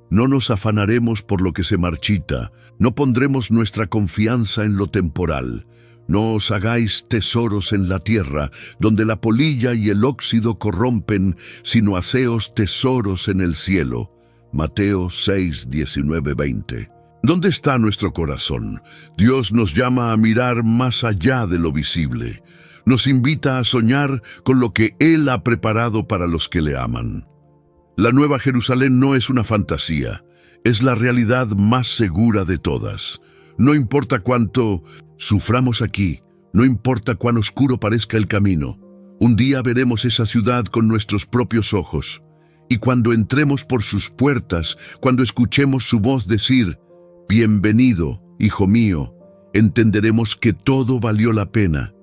No nos afanaremos por lo que se marchita, no pondremos nuestra confianza en lo temporal. No os hagáis tesoros en la tierra, donde la polilla y el óxido corrompen, sino haceos tesoros en el cielo. Mateo 6:19-20. ¿Dónde está nuestro corazón? Dios nos llama a mirar más allá de lo visible. Nos invita a soñar con lo que Él ha preparado para los que le aman. La Nueva Jerusalén no es una fantasía, es la realidad más segura de todas. No importa cuánto suframos aquí, no importa cuán oscuro parezca el camino, un día veremos esa ciudad con nuestros propios ojos. Y cuando entremos por sus puertas, cuando escuchemos su voz decir, «Bienvenido, hijo mío», entenderemos que todo valió la pena.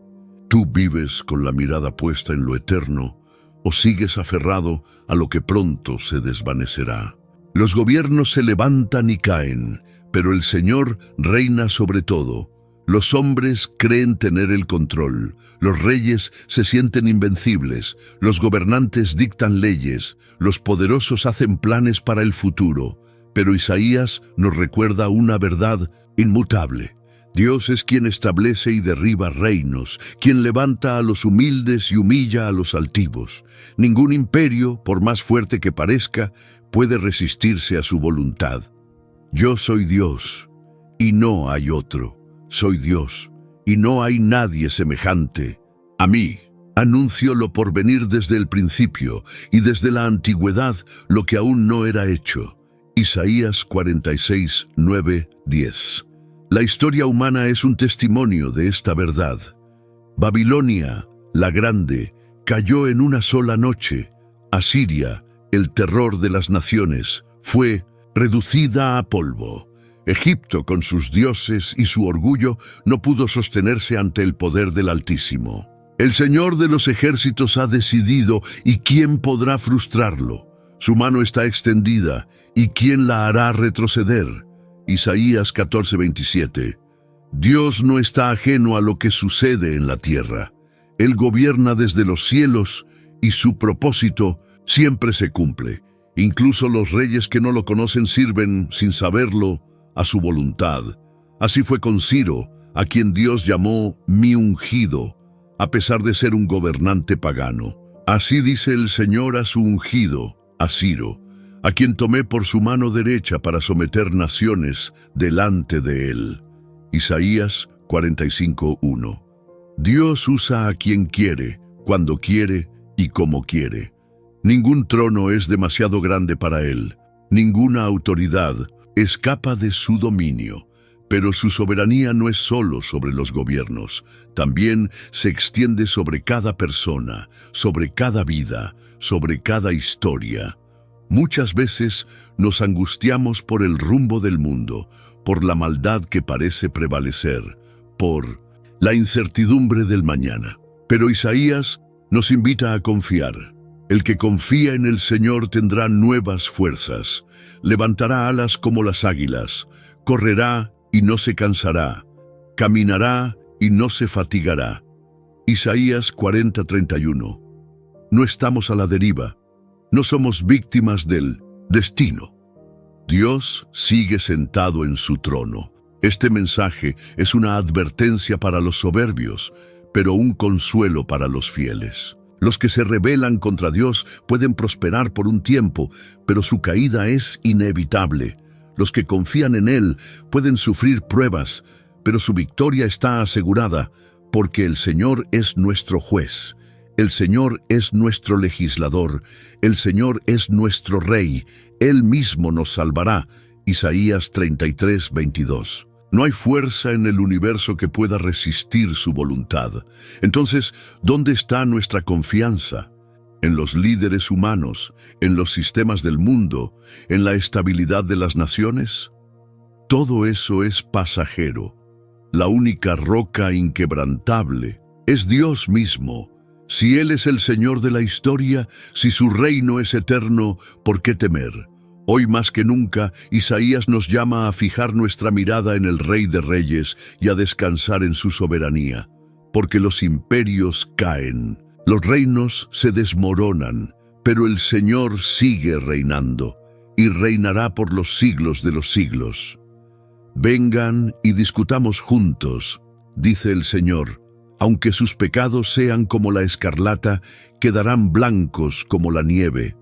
¿Tú vives con la mirada puesta en lo eterno o sigues aferrado a lo que pronto se desvanecerá? Los gobiernos se levantan y caen, pero el Señor reina sobre todo. Los hombres creen tener el control, los reyes se sienten invencibles, los gobernantes dictan leyes, los poderosos hacen planes para el futuro, pero Isaías nos recuerda una verdad inmutable. Dios es quien establece y derriba reinos, quien levanta a los humildes y humilla a los altivos. Ningún imperio, por más fuerte que parezca, puede resistirse a su voluntad. Yo soy Dios, y no hay otro. Soy Dios, y no hay nadie semejante a mí. Anuncio lo por venir desde el principio, y desde la antigüedad lo que aún no era hecho. Isaías 46:9-10. La historia humana es un testimonio de esta verdad. Babilonia, la grande, cayó en una sola noche. Asiria, el terror de las naciones, fue reducida a polvo. Egipto, con sus dioses y su orgullo, no pudo sostenerse ante el poder del Altísimo. El Señor de los ejércitos ha decidido, ¿y quién podrá frustrarlo? Su mano está extendida, ¿y quién la hará retroceder? Isaías 14:27. Dios no está ajeno a lo que sucede en la tierra. Él gobierna desde los cielos y su propósito siempre se cumple. Incluso los reyes que no lo conocen sirven, sin saberlo, a su voluntad. Así fue con Ciro, a quien Dios llamó mi ungido, a pesar de ser un gobernante pagano. Así dice el Señor a su ungido, a Ciro, a quien tomé por su mano derecha para someter naciones delante de él. Isaías 45:1. Dios usa a quien quiere, cuando quiere y como quiere. Ningún trono es demasiado grande para él, ninguna autoridad escapa de su dominio. Pero su soberanía no es solo sobre los gobiernos, también se extiende sobre cada persona, sobre cada vida, sobre cada historia. Muchas veces nos angustiamos por el rumbo del mundo, por la maldad que parece prevalecer, por la incertidumbre del mañana. Pero Isaías nos invita a confiar. El que confía en el Señor tendrá nuevas fuerzas, levantará alas como las águilas, correrá y no se cansará, caminará y no se fatigará. Isaías 40:31. No estamos a la deriva, no somos víctimas del destino. Dios sigue sentado en su trono. Este mensaje es una advertencia para los soberbios, pero un consuelo para los fieles. Los que se rebelan contra Dios pueden prosperar por un tiempo, pero su caída es inevitable. Los que confían en Él pueden sufrir pruebas, pero su victoria está asegurada, porque el Señor es nuestro juez, el Señor es nuestro legislador, el Señor es nuestro Rey, Él mismo nos salvará. Isaías 33:22. No hay fuerza en el universo que pueda resistir su voluntad. Entonces, ¿dónde está nuestra confianza? ¿En los líderes humanos, en los sistemas del mundo, en la estabilidad de las naciones? Todo eso es pasajero. La única roca inquebrantable es Dios mismo. Si Él es el Señor de la historia, si su reino es eterno, ¿por qué temer? Hoy más que nunca, Isaías nos llama a fijar nuestra mirada en el Rey de Reyes y a descansar en su soberanía, porque los imperios caen. Los reinos se desmoronan, pero el Señor sigue reinando y reinará por los siglos de los siglos. Vengan y discutamos juntos, dice el Señor. Aunque sus pecados sean como la escarlata, quedarán blancos como la nieve.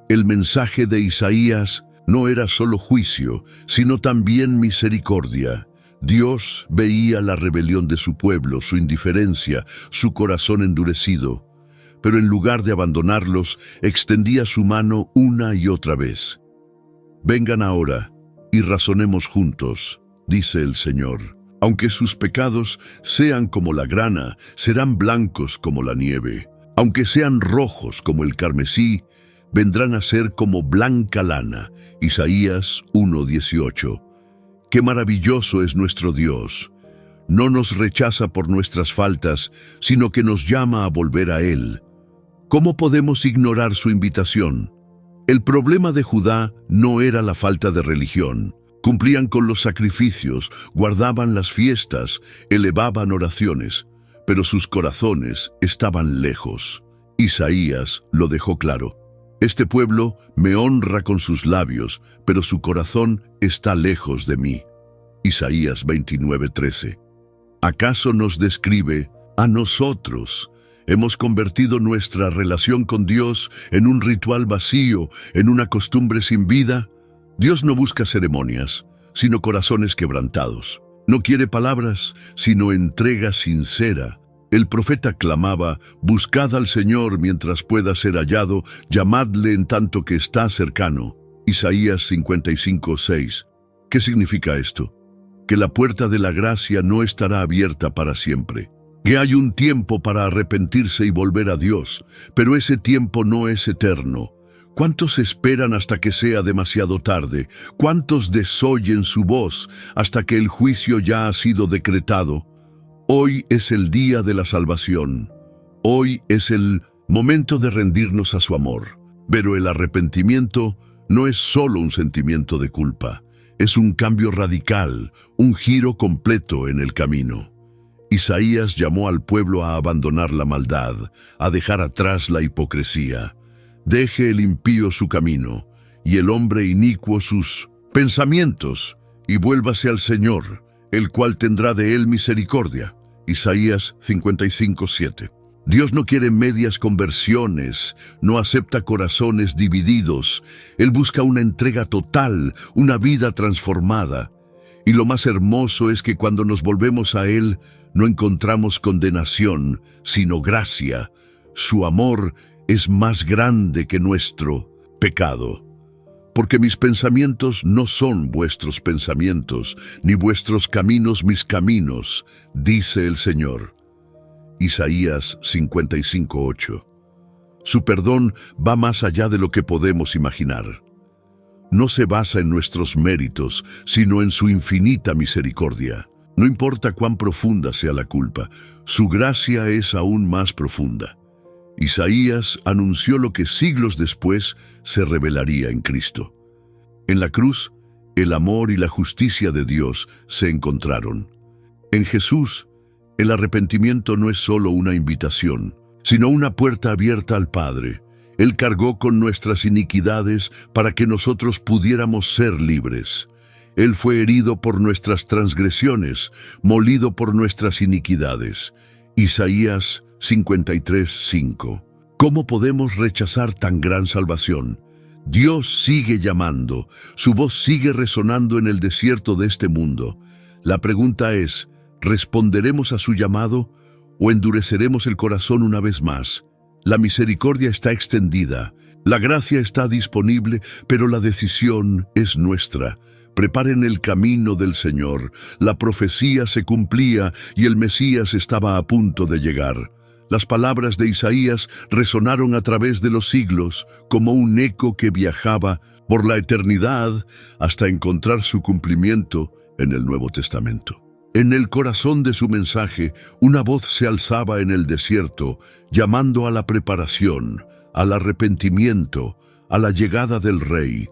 El mensaje de Isaías no era solo juicio, sino también misericordia. Dios veía la rebelión de su pueblo, su indiferencia, su corazón endurecido, pero en lugar de abandonarlos, extendía su mano una y otra vez. Vengan ahora y razonemos juntos, dice el Señor. Aunque sus pecados sean como la grana, serán blancos como la nieve. Aunque sean rojos como el carmesí, vendrán a ser como blanca lana. Isaías 1:18. Qué maravilloso es nuestro Dios. No nos rechaza por nuestras faltas, sino que nos llama a volver a Él. ¿Cómo podemos ignorar su invitación? El problema de Judá no era la falta de religión. Cumplían con los sacrificios, guardaban las fiestas, elevaban oraciones, pero sus corazones estaban lejos. Isaías lo dejó claro. Este pueblo me honra con sus labios, pero su corazón está lejos de mí. Isaías 29:13. ¿Acaso nos describe a nosotros? Hemos convertido nuestra relación con Dios en un ritual vacío, en una costumbre sin vida. Dios no busca ceremonias, sino corazones quebrantados. No quiere palabras, sino entrega sincera. El profeta clamaba: buscad al Señor mientras pueda ser hallado, llamadle en tanto que está cercano. Isaías 55:6. ¿Qué significa esto? Que la puerta de la gracia no estará abierta para siempre. Que hay un tiempo para arrepentirse y volver a Dios, pero ese tiempo no es eterno. ¿Cuántos esperan hasta que sea demasiado tarde? ¿Cuántos desoyen su voz hasta que el juicio ya ha sido decretado? Hoy es el día de la salvación. Hoy es el momento de rendirnos a su amor. Pero el arrepentimiento no es solo un sentimiento de culpa. Es un cambio radical, un giro completo en el camino. Isaías llamó al pueblo a abandonar la maldad, a dejar atrás la hipocresía. Deje el impío su camino, y el hombre inicuo sus pensamientos, y vuélvase al Señor, el cual tendrá de él misericordia. Isaías 55:7. Dios no quiere medias conversiones, no acepta corazones divididos. Él busca una entrega total, una vida transformada. Y lo más hermoso es que cuando nos volvemos a Él, no encontramos condenación, sino gracia. Su amor es más grande que nuestro pecado. Porque mis pensamientos no son vuestros pensamientos, ni vuestros caminos mis caminos, dice el Señor. Isaías 55:8. Su perdón va más allá de lo que podemos imaginar. No se basa en nuestros méritos, sino en su infinita misericordia. No importa cuán profunda sea la culpa, su gracia es aún más profunda. Isaías anunció lo que siglos después se revelaría en Cristo. En la cruz, el amor y la justicia de Dios se encontraron. En Jesús, el arrepentimiento no es solo una invitación, sino una puerta abierta al Padre. Él cargó con nuestras iniquidades para que nosotros pudiéramos ser libres. Él fue herido por nuestras transgresiones, molido por nuestras iniquidades. Isaías 53:5. ¿Cómo podemos rechazar tan gran salvación? Dios sigue llamando, su voz sigue resonando en el desierto de este mundo. La pregunta es, ¿responderemos a su llamado o endureceremos el corazón una vez más? La misericordia está extendida, la gracia está disponible, pero la decisión es nuestra. Preparen el camino del Señor. La profecía se cumplía y el Mesías estaba a punto de llegar. Las palabras de Isaías resonaron a través de los siglos como un eco que viajaba por la eternidad hasta encontrar su cumplimiento en el Nuevo Testamento. En el corazón de su mensaje, una voz se alzaba en el desierto, llamando a la preparación, al arrepentimiento, a la llegada del Rey.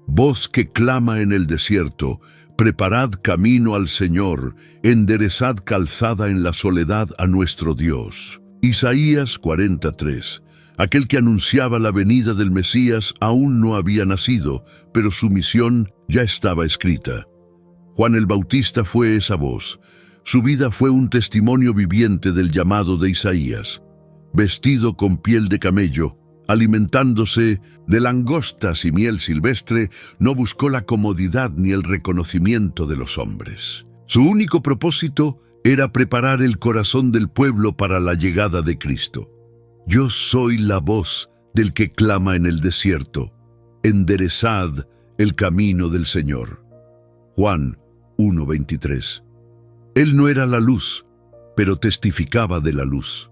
Voz que clama en el desierto, preparad camino al Señor, enderezad calzada en la soledad a nuestro Dios. Isaías 43. Aquel que anunciaba la venida del Mesías aún no había nacido, pero su misión ya estaba escrita. Juan el Bautista fue esa voz. Su vida fue un testimonio viviente del llamado de Isaías. Vestido con piel de camello, alimentándose de langostas y miel silvestre, no buscó la comodidad ni el reconocimiento de los hombres. Su único propósito era preparar el corazón del pueblo para la llegada de Cristo. Yo soy la voz del que clama en el desierto. Enderezad el camino del Señor. Juan 1:23. Él no era la luz, pero testificaba de la luz.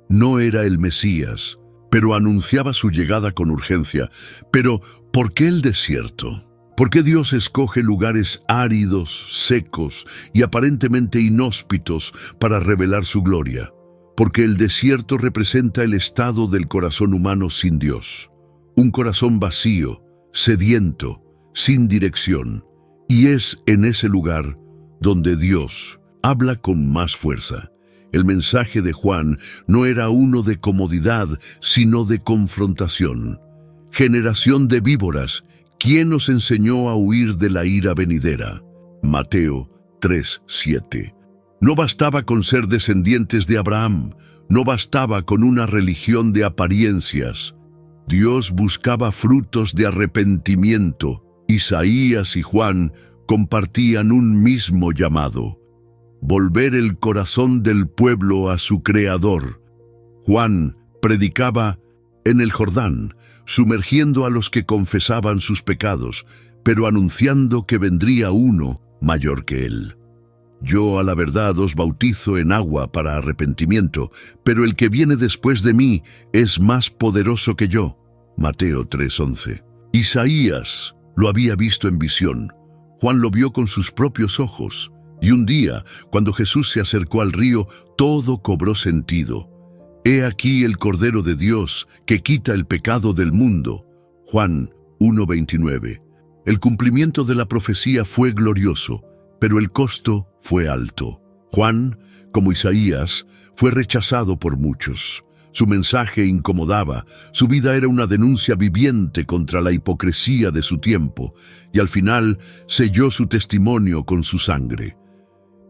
No era el Mesías, pero anunciaba su llegada con urgencia. Pero, ¿por qué el desierto? ¿Por qué Dios escoge lugares áridos, secos y aparentemente inhóspitos para revelar su gloria? Porque el desierto representa el estado del corazón humano sin Dios. Un corazón vacío, sediento, sin dirección. Y es en ese lugar donde Dios habla con más fuerza. El mensaje de Juan no era uno de comodidad, sino de confrontación. Generación de víboras, ¿quién nos enseñó a huir de la ira venidera? Mateo 3:7. No bastaba con ser descendientes de Abraham, no bastaba con una religión de apariencias. Dios buscaba frutos de arrepentimiento. Isaías y Juan compartían un mismo llamado: volver el corazón del pueblo a su Creador. Juan predicaba en el Jordán, sumergiendo a los que confesaban sus pecados, pero anunciando que vendría uno mayor que él. Yo a la verdad os bautizo en agua para arrepentimiento, pero el que viene después de mí es más poderoso que yo. Mateo 3:11. Isaías lo había visto en visión. Juan lo vio con sus propios ojos. Y un día, cuando Jesús se acercó al río, todo cobró sentido. He aquí el Cordero de Dios que quita el pecado del mundo. Juan 1:29. El cumplimiento de la profecía fue glorioso, pero el costo fue alto. Juan, como Isaías, fue rechazado por muchos. Su mensaje incomodaba, su vida era una denuncia viviente contra la hipocresía de su tiempo, y al final selló su testimonio con su sangre.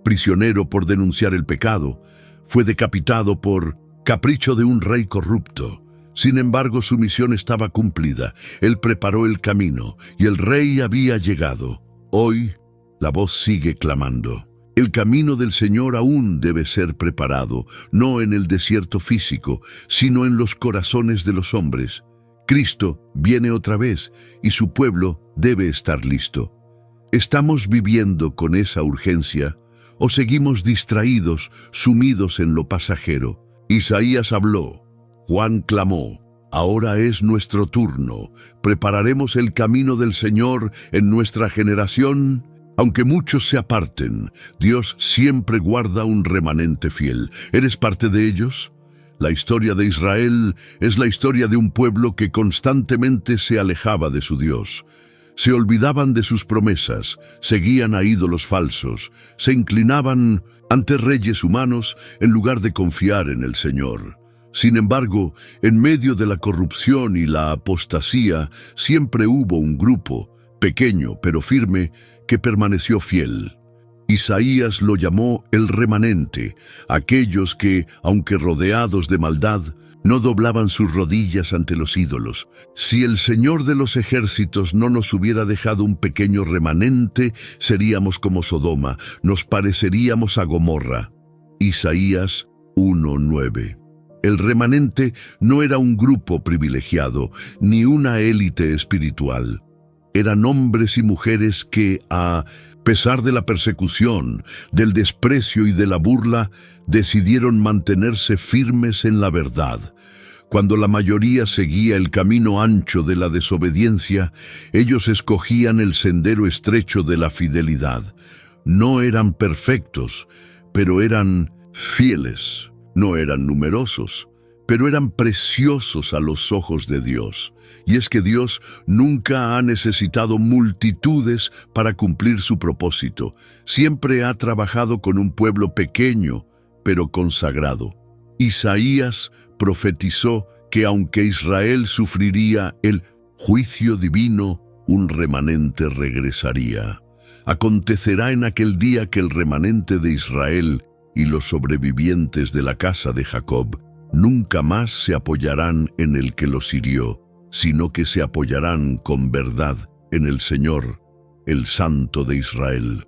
Prisionero por denunciar el pecado, fue decapitado por capricho de un rey corrupto. Sin embargo, su misión estaba cumplida. Él preparó el camino y el rey había llegado. Hoy, la voz sigue clamando. El camino del Señor aún debe ser preparado, no en el desierto físico, sino en los corazones de los hombres. Cristo viene otra vez y su pueblo debe estar listo. ¿Estamos viviendo con esa urgencia o seguimos distraídos, sumidos en lo pasajero? Isaías habló, Juan clamó. Ahora es nuestro turno. ¿Prepararemos el camino del Señor en nuestra generación? Aunque muchos se aparten, Dios siempre guarda un remanente fiel. ¿Eres parte de ellos? La historia de Israel es la historia de un pueblo que constantemente se alejaba de su Dios. Se olvidaban de sus promesas, seguían a ídolos falsos, se inclinaban ante reyes humanos en lugar de confiar en el Señor. Sin embargo, en medio de la corrupción y la apostasía, siempre hubo un grupo, pequeño pero firme, que permaneció fiel. Isaías lo llamó el remanente, aquellos que, aunque rodeados de maldad, no doblaban sus rodillas ante los ídolos. Si el Señor de los ejércitos no nos hubiera dejado un pequeño remanente, seríamos como Sodoma, nos pareceríamos a Gomorra. Isaías 1:9. El remanente no era un grupo privilegiado, ni una élite espiritual. Eran hombres y mujeres que, a pesar de la persecución, del desprecio y de la burla, decidieron mantenerse firmes en la verdad. Cuando la mayoría seguía el camino ancho de la desobediencia, ellos escogían el sendero estrecho de la fidelidad. No eran perfectos, pero eran fieles. No eran numerosos, pero eran preciosos a los ojos de Dios. Y es que Dios nunca ha necesitado multitudes para cumplir su propósito. Siempre ha trabajado con un pueblo pequeño, pero consagrado. Isaías profetizó que aunque Israel sufriría el juicio divino, un remanente regresaría. Acontecerá en aquel día que el remanente de Israel y los sobrevivientes de la casa de Jacob nunca más se apoyarán en el que los hirió, sino que se apoyarán con verdad en el Señor, el Santo de Israel.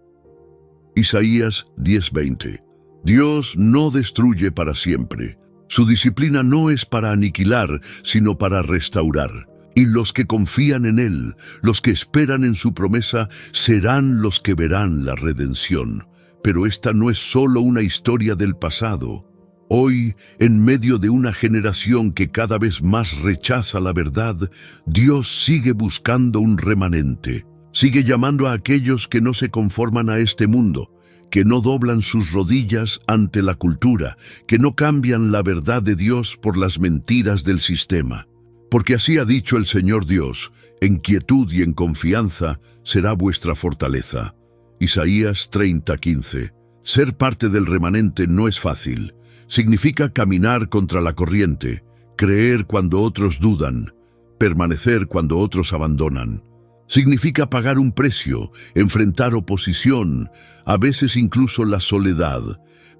Isaías 10:20. Dios no destruye para siempre. Su disciplina no es para aniquilar, sino para restaurar. Y los que confían en Él, los que esperan en su promesa, serán los que verán la redención. Pero esta no es solo una historia del pasado. Hoy, en medio de una generación que cada vez más rechaza la verdad, Dios sigue buscando un remanente. Sigue llamando a aquellos que no se conforman a este mundo, que no doblan sus rodillas ante la cultura, que no cambian la verdad de Dios por las mentiras del sistema. Porque así ha dicho el Señor Dios, en quietud y en confianza será vuestra fortaleza. Isaías 30:15. Ser parte del remanente no es fácil. Significa caminar contra la corriente, creer cuando otros dudan, permanecer cuando otros abandonan. Significa pagar un precio, enfrentar oposición, a veces incluso la soledad,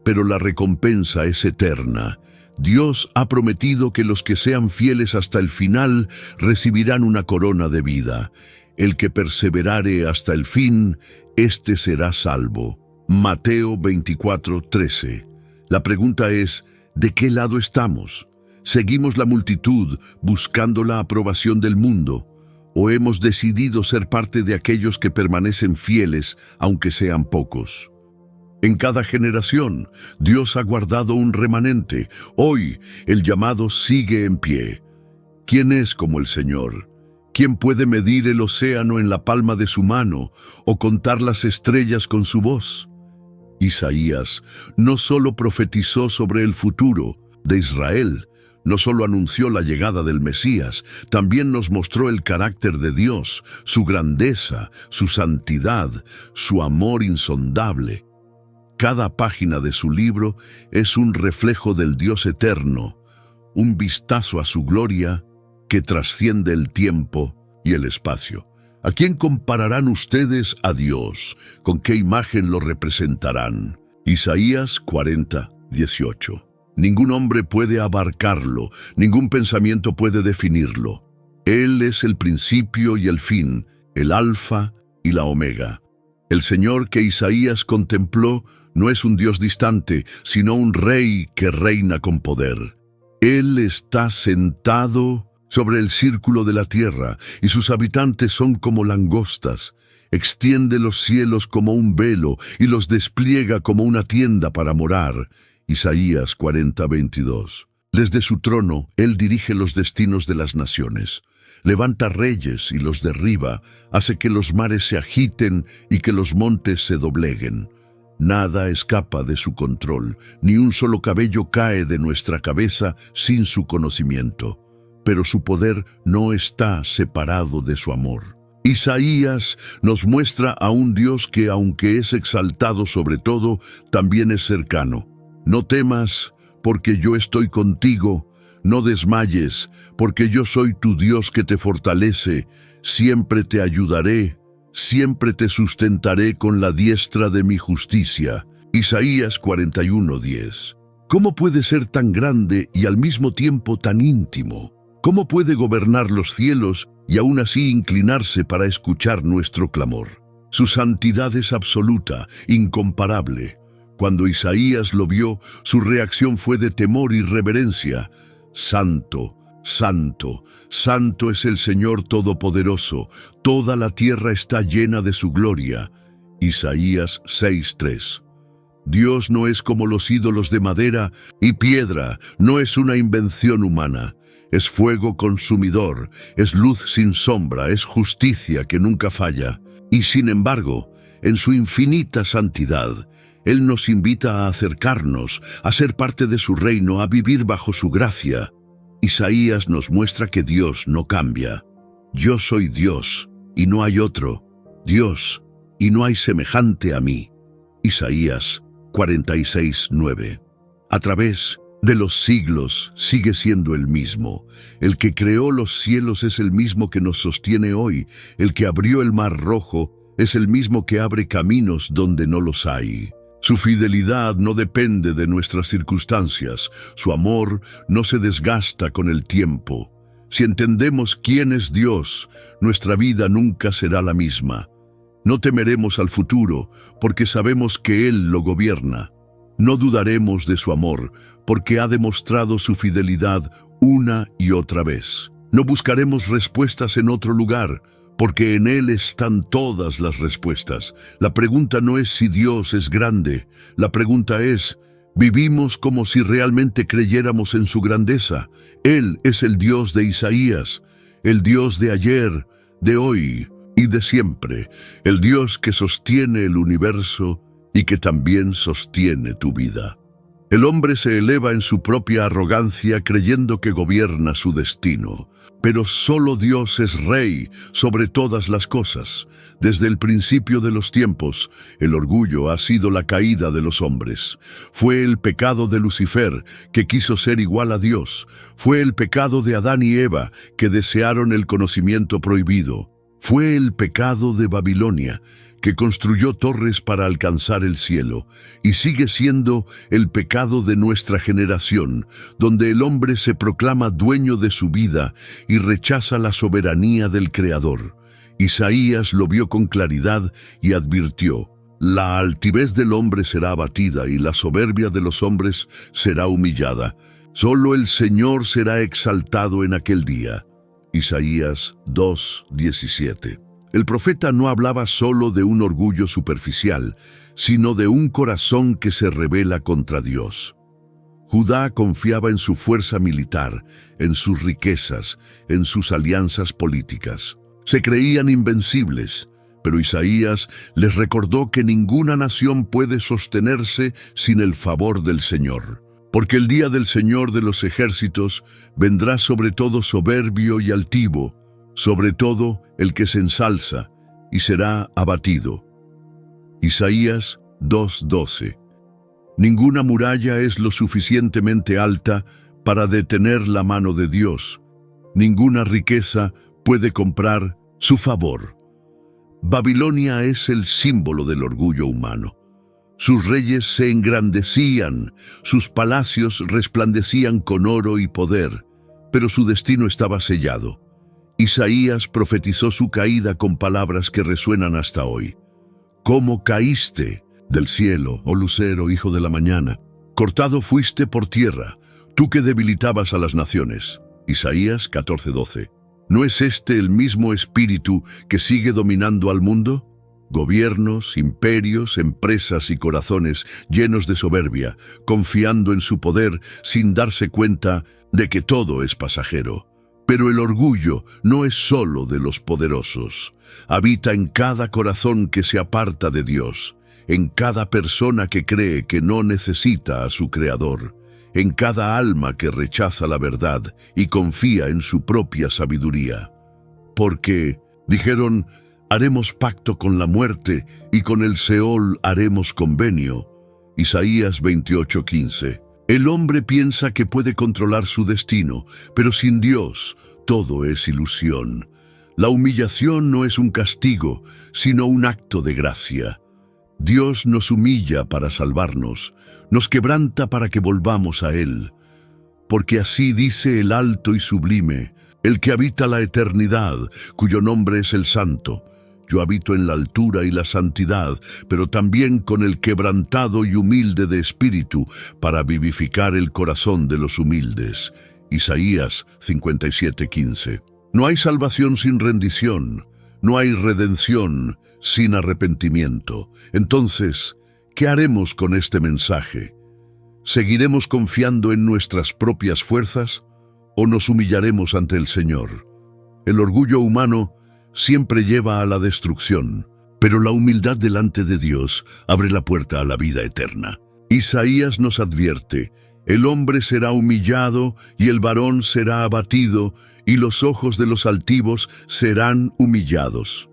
pero la recompensa es eterna. Dios ha prometido que los que sean fieles hasta el final recibirán una corona de vida. El que perseverare hasta el fin, éste será salvo. Mateo 24:13. La pregunta es, ¿de qué lado estamos? ¿Seguimos la multitud buscando la aprobación del mundo? ¿O hemos decidido ser parte de aquellos que permanecen fieles, aunque sean pocos? En cada generación, Dios ha guardado un remanente. Hoy, el llamado sigue en pie. ¿Quién es como el Señor? ¿Quién puede medir el océano en la palma de su mano o contar las estrellas con su voz? Isaías no solo profetizó sobre el futuro de Israel, no solo anunció la llegada del Mesías, también nos mostró el carácter de Dios, su grandeza, su santidad, su amor insondable. Cada página de su libro es un reflejo del Dios eterno, un vistazo a su gloria que trasciende el tiempo y el espacio. ¿A quién compararán ustedes a Dios? ¿Con qué imagen lo representarán? Isaías 40:18. Ningún hombre puede abarcarlo, ningún pensamiento puede definirlo. Él es el principio y el fin, el alfa y la omega. El Señor que Isaías contempló no es un Dios distante, sino un rey que reina con poder. Él está sentado sobre el círculo de la tierra, y sus habitantes son como langostas. Extiende los cielos como un velo, y los despliega como una tienda para morar. Isaías 40:22. Desde su trono, Él dirige los destinos de las naciones. Levanta reyes y los derriba, hace que los mares se agiten y que los montes se dobleguen. Nada escapa de su control, ni un solo cabello cae de nuestra cabeza sin su conocimiento. Pero su poder no está separado de su amor. Isaías nos muestra a un Dios que, aunque es exaltado sobre todo, también es cercano. No temas, porque yo estoy contigo. No desmayes, porque yo soy tu Dios que te fortalece. Siempre te ayudaré, siempre te sustentaré con la diestra de mi justicia. Isaías 41:10. ¿Cómo puede ser tan grande y al mismo tiempo tan íntimo? ¿Cómo puede gobernar los cielos y aún así inclinarse para escuchar nuestro clamor? Su santidad es absoluta, incomparable. Cuando Isaías lo vio, su reacción fue de temor y reverencia. Santo, santo, santo es el Señor Todopoderoso. Toda la tierra está llena de su gloria. Isaías 6:3. Dios no es como los ídolos de madera y piedra, no es una invención humana. Es fuego consumidor, es luz sin sombra, es justicia que nunca falla. Y sin embargo, en su infinita santidad, Él nos invita a acercarnos, a ser parte de su reino, a vivir bajo su gracia. Isaías nos muestra que Dios no cambia. Yo soy Dios, y no hay otro. Dios, y no hay semejante a mí. Isaías 46:9. A través de los siglos sigue siendo el mismo. El que creó los cielos es el mismo que nos sostiene hoy. El que abrió el mar rojo es el mismo que abre caminos donde no los hay. Su fidelidad no depende de nuestras circunstancias. Su amor no se desgasta con el tiempo. Si entendemos quién es Dios, nuestra vida nunca será la misma. No temeremos al futuro, porque sabemos que Él lo gobierna. No dudaremos de su amor, porque ha demostrado su fidelidad una y otra vez. No buscaremos respuestas en otro lugar, porque en Él están todas las respuestas. La pregunta no es si Dios es grande. La pregunta es, ¿vivimos como si realmente creyéramos en su grandeza? Él es el Dios de Isaías, el Dios de ayer, de hoy y de siempre, el Dios que sostiene el universo y que también sostiene tu vida. El hombre se eleva en su propia arrogancia creyendo que gobierna su destino, pero solo Dios es Rey sobre todas las cosas. Desde el principio de los tiempos, el orgullo ha sido la caída de los hombres. Fue el pecado de Lucifer, que quiso ser igual a Dios. Fue el pecado de Adán y Eva, que desearon el conocimiento prohibido. Fue el pecado de Babilonia, que construyó torres para alcanzar el cielo, y sigue siendo el pecado de nuestra generación, donde el hombre se proclama dueño de su vida y rechaza la soberanía del Creador. Isaías lo vio con claridad y advirtió: la altivez del hombre será abatida y la soberbia de los hombres será humillada. Solo el Señor será exaltado en aquel día. Isaías 2:17. El profeta no hablaba solo de un orgullo superficial, sino de un corazón que se rebela contra Dios. Judá confiaba en su fuerza militar, en sus riquezas, en sus alianzas políticas. Se creían invencibles, pero Isaías les recordó que ninguna nación puede sostenerse sin el favor del Señor. Porque el día del Señor de los ejércitos vendrá sobre todo soberbio y altivo, sobre todo el que se ensalza, y será abatido. Isaías 2:12. Ninguna muralla es lo suficientemente alta para detener la mano de Dios. Ninguna riqueza puede comprar su favor. Babilonia es el símbolo del orgullo humano. Sus reyes se engrandecían, sus palacios resplandecían con oro y poder, pero su destino estaba sellado. Isaías profetizó su caída con palabras que resuenan hasta hoy. ¿Cómo caíste del cielo, oh lucero, hijo de la mañana? Cortado fuiste por tierra, tú que debilitabas a las naciones. Isaías 14:12. ¿No es este el mismo espíritu que sigue dominando al mundo? Gobiernos, imperios, empresas y corazones llenos de soberbia, confiando en su poder sin darse cuenta de que todo es pasajero. Pero el orgullo no es solo de los poderosos. Habita en cada corazón que se aparta de Dios, en cada persona que cree que no necesita a su Creador, en cada alma que rechaza la verdad y confía en su propia sabiduría. Porque, dijeron, haremos pacto con la muerte y con el Seol haremos convenio. Isaías 28:15. El hombre piensa que puede controlar su destino, pero sin Dios todo es ilusión. La humillación no es un castigo, sino un acto de gracia. Dios nos humilla para salvarnos, nos quebranta para que volvamos a Él. Porque así dice el alto y sublime, el que habita la eternidad, cuyo nombre es el Santo. Yo habito en la altura y la santidad, pero también con el quebrantado y humilde de espíritu, para vivificar el corazón de los humildes. Isaías 57:15. No hay salvación sin rendición, no hay redención sin arrepentimiento. Entonces, ¿qué haremos con este mensaje? ¿Seguiremos confiando en nuestras propias fuerzas o nos humillaremos ante el Señor? El orgullo humano siempre lleva a la destrucción, pero la humildad delante de Dios abre la puerta a la vida eterna. Isaías nos advierte, el hombre será humillado y el varón será abatido, y los ojos de los altivos serán humillados.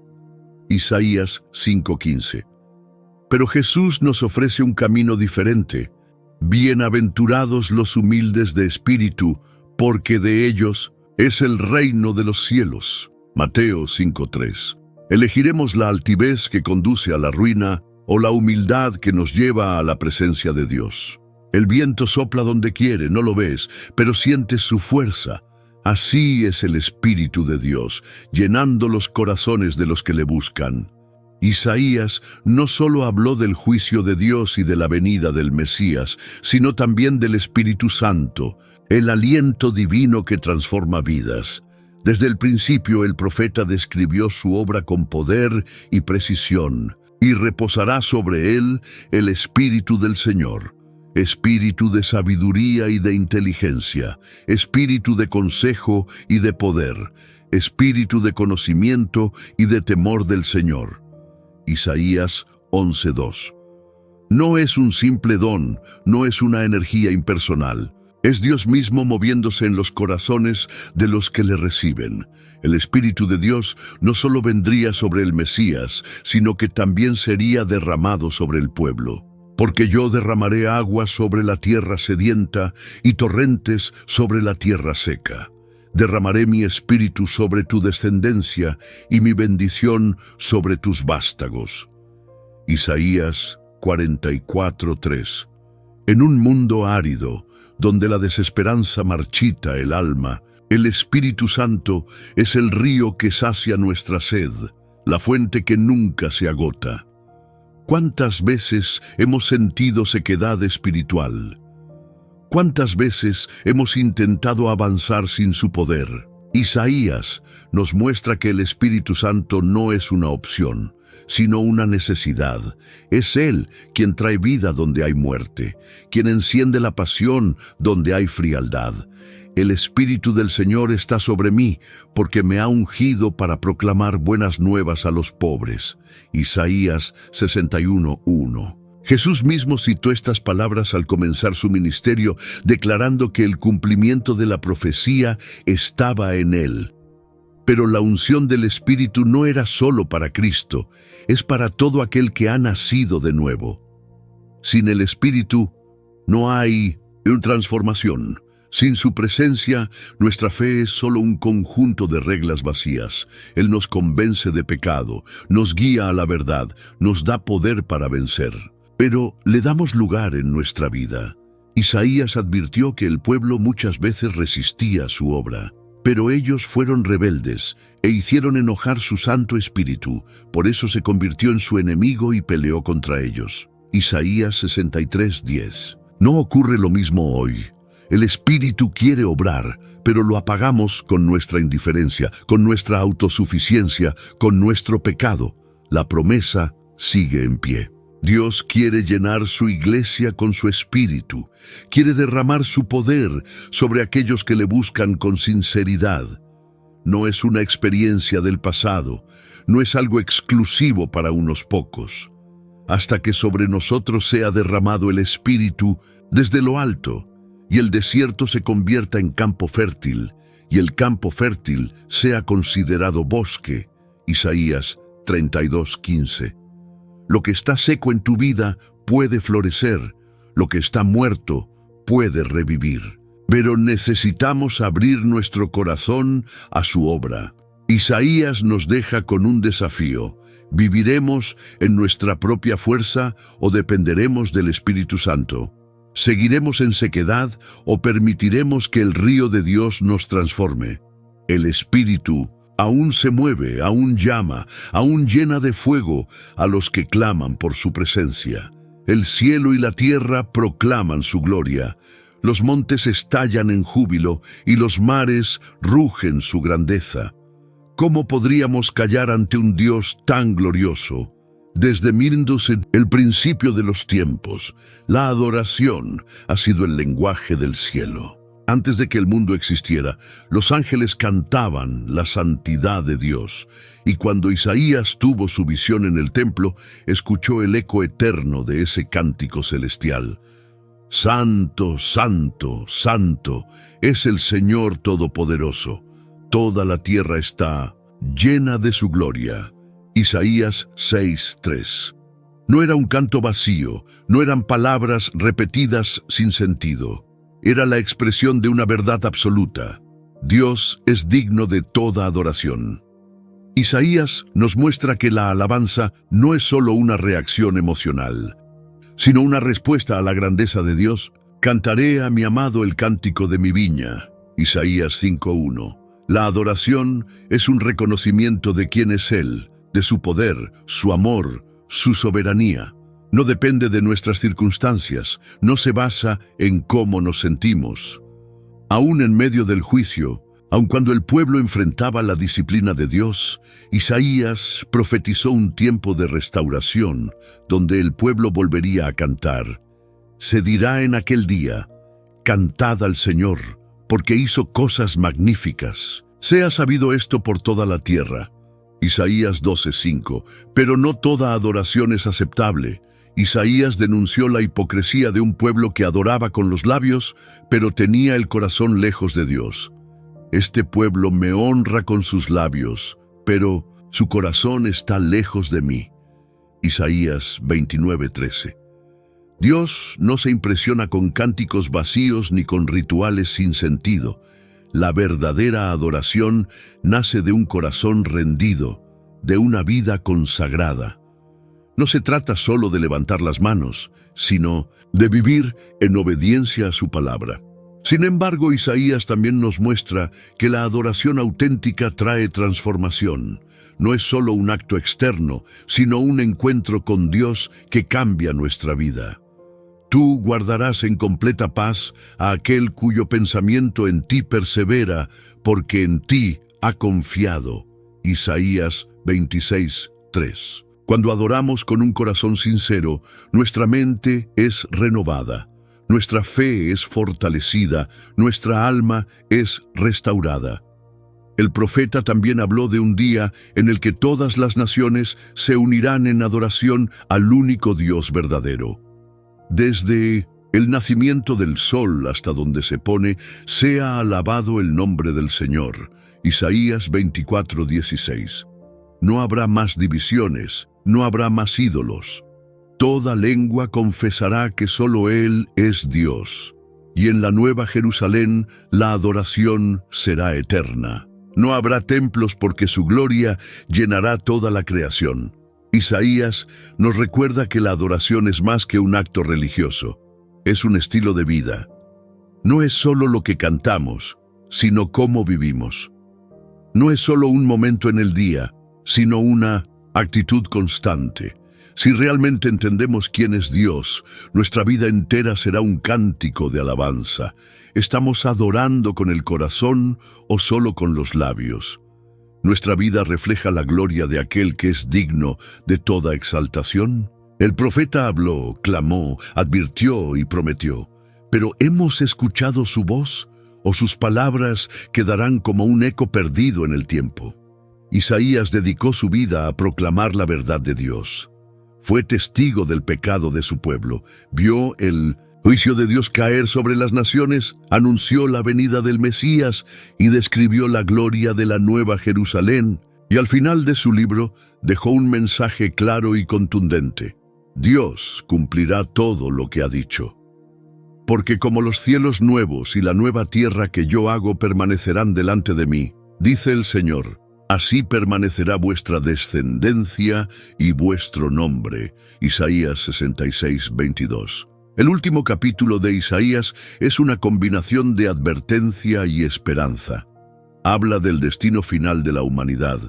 Isaías 5:15. Pero Jesús nos ofrece un camino diferente. Bienaventurados los humildes de espíritu, porque de ellos es el reino de los cielos. Mateo 5:3. ¿Elegiremos la altivez que conduce a la ruina o la humildad que nos lleva a la presencia de Dios? El viento sopla donde quiere, no lo ves, pero sientes su fuerza. Así es el Espíritu de Dios, llenando los corazones de los que le buscan. Isaías no solo habló del juicio de Dios y de la venida del Mesías, sino también del Espíritu Santo, el aliento divino que transforma vidas. Desde el principio el profeta describió su obra con poder y precisión, y reposará sobre él el Espíritu del Señor, espíritu de sabiduría y de inteligencia, espíritu de consejo y de poder, espíritu de conocimiento y de temor del Señor. Isaías 11:2. No es un simple don, no es una energía impersonal. Es Dios mismo moviéndose en los corazones de los que le reciben. El Espíritu de Dios no solo vendría sobre el Mesías, sino que también sería derramado sobre el pueblo. Porque yo derramaré agua sobre la tierra sedienta y torrentes sobre la tierra seca. Derramaré mi espíritu sobre tu descendencia y mi bendición sobre tus vástagos. Isaías 44:3. En un mundo árido, donde la desesperanza marchita el alma, el Espíritu Santo es el río que sacia nuestra sed, la fuente que nunca se agota. ¿Cuántas veces hemos sentido sequedad espiritual? ¿Cuántas veces hemos intentado avanzar sin su poder? Isaías nos muestra que el Espíritu Santo no es una opción, sino una necesidad. Es Él quien trae vida donde hay muerte, quien enciende la pasión donde hay frialdad. El Espíritu del Señor está sobre mí, porque me ha ungido para proclamar buenas nuevas a los pobres. Isaías 61:1. Jesús mismo citó estas palabras al comenzar su ministerio, declarando que el cumplimiento de la profecía estaba en Él. Pero la unción del Espíritu no era solo para Cristo, es para todo aquel que ha nacido de nuevo. Sin el Espíritu no hay transformación. Sin su presencia, nuestra fe es solo un conjunto de reglas vacías. Él nos convence de pecado, nos guía a la verdad, nos da poder para vencer. pero le damos lugar en nuestra vida. Isaías advirtió que el pueblo muchas veces resistía su obra, pero ellos fueron rebeldes e hicieron enojar su Santo Espíritu, por eso se convirtió en su enemigo y peleó contra ellos. Isaías 63:10. No ocurre lo mismo hoy. El Espíritu quiere obrar, pero lo apagamos con nuestra indiferencia, con nuestra autosuficiencia, con nuestro pecado. La promesa sigue en pie. Dios quiere llenar su iglesia con su Espíritu, quiere derramar su poder sobre aquellos que le buscan con sinceridad. No es una experiencia del pasado, no es algo exclusivo para unos pocos. Hasta que sobre nosotros sea derramado el Espíritu desde lo alto, y el desierto se convierta en campo fértil, y el campo fértil sea considerado bosque. Isaías 32:15. Lo que está seco en tu vida puede florecer, lo que está muerto puede revivir. Pero necesitamos abrir nuestro corazón a su obra. Isaías nos deja con un desafío. ¿Viviremos en nuestra propia fuerza o dependeremos del Espíritu Santo? ¿Seguiremos en sequedad o permitiremos que el río de Dios nos transforme? El Espíritu aún se mueve, aún llama, aún llena de fuego a los que claman por su presencia. El cielo y la tierra proclaman su gloria. Los montes estallan en júbilo y los mares rugen su grandeza. ¿Cómo podríamos callar ante un Dios tan glorioso? Desde el principio de los tiempos, la adoración ha sido el lenguaje del cielo. Antes de que el mundo existiera, los ángeles cantaban la santidad de Dios, y cuando Isaías tuvo su visión en el templo, escuchó el eco eterno de ese cántico celestial. Santo, santo, santo es el Señor Todopoderoso. Toda la tierra está llena de su gloria. Isaías 6:3. No era un canto vacío, no eran palabras repetidas sin sentido. Era la expresión de una verdad absoluta. Dios es digno de toda adoración. Isaías nos muestra que la alabanza no es solo una reacción emocional, sino una respuesta a la grandeza de Dios. Cantaré a mi amado el cántico de mi viña. Isaías 5:1. La adoración es un reconocimiento de quién es Él, de su poder, su amor, su soberanía. No depende de nuestras circunstancias, no se basa en cómo nos sentimos. Aún en medio del juicio, aun cuando el pueblo enfrentaba la disciplina de Dios, Isaías profetizó un tiempo de restauración, donde el pueblo volvería a cantar. Se dirá en aquel día, cantad al Señor, porque hizo cosas magníficas. Sea sabido esto por toda la tierra. Isaías 12:5. Pero no toda adoración es aceptable. Isaías denunció la hipocresía de un pueblo que adoraba con los labios, pero tenía el corazón lejos de Dios. Este pueblo me honra con sus labios, pero su corazón está lejos de mí. Isaías 29:13. Dios no se impresiona con cánticos vacíos ni con rituales sin sentido. La verdadera adoración nace de un corazón rendido, de una vida consagrada. No se trata solo de levantar las manos, sino de vivir en obediencia a su palabra. Sin embargo, Isaías también nos muestra que la adoración auténtica trae transformación. No es solo un acto externo, sino un encuentro con Dios que cambia nuestra vida. Tú guardarás en completa paz a aquel cuyo pensamiento en ti persevera, porque en ti ha confiado. Isaías 26:3. Cuando adoramos con un corazón sincero, nuestra mente es renovada, nuestra fe es fortalecida, nuestra alma es restaurada. El profeta también habló de un día en el que todas las naciones se unirán en adoración al único Dios verdadero. Desde el nacimiento del sol hasta donde se pone, sea alabado el nombre del Señor. Isaías 24:16. No habrá más divisiones, no habrá más ídolos. Toda lengua confesará que solo Él es Dios. Y en la Nueva Jerusalén la adoración será eterna. No habrá templos porque su gloria llenará toda la creación. Isaías nos recuerda que la adoración es más que un acto religioso, es un estilo de vida. No es solo lo que cantamos, sino cómo vivimos. No es solo un momento en el día, sino una actitud constante. Si realmente entendemos quién es Dios, nuestra vida entera será un cántico de alabanza. ¿Estamos adorando con el corazón o solo con los labios? ¿Nuestra vida refleja la gloria de aquel que es digno de toda exaltación? El profeta habló, clamó, advirtió y prometió. ¿Pero hemos escuchado su voz o sus palabras quedarán como un eco perdido en el tiempo? Isaías dedicó su vida a proclamar la verdad de Dios. Fue testigo del pecado de su pueblo, vio el juicio de Dios caer sobre las naciones, anunció la venida del Mesías y describió la gloria de la nueva Jerusalén, y al final de su libro dejó un mensaje claro y contundente. Dios cumplirá todo lo que ha dicho. Porque como los cielos nuevos y la nueva tierra que yo hago permanecerán delante de mí, dice el Señor, así permanecerá vuestra descendencia y vuestro nombre. Isaías 66, 22. El último capítulo de Isaías es una combinación de advertencia y esperanza. Habla del destino final de la humanidad,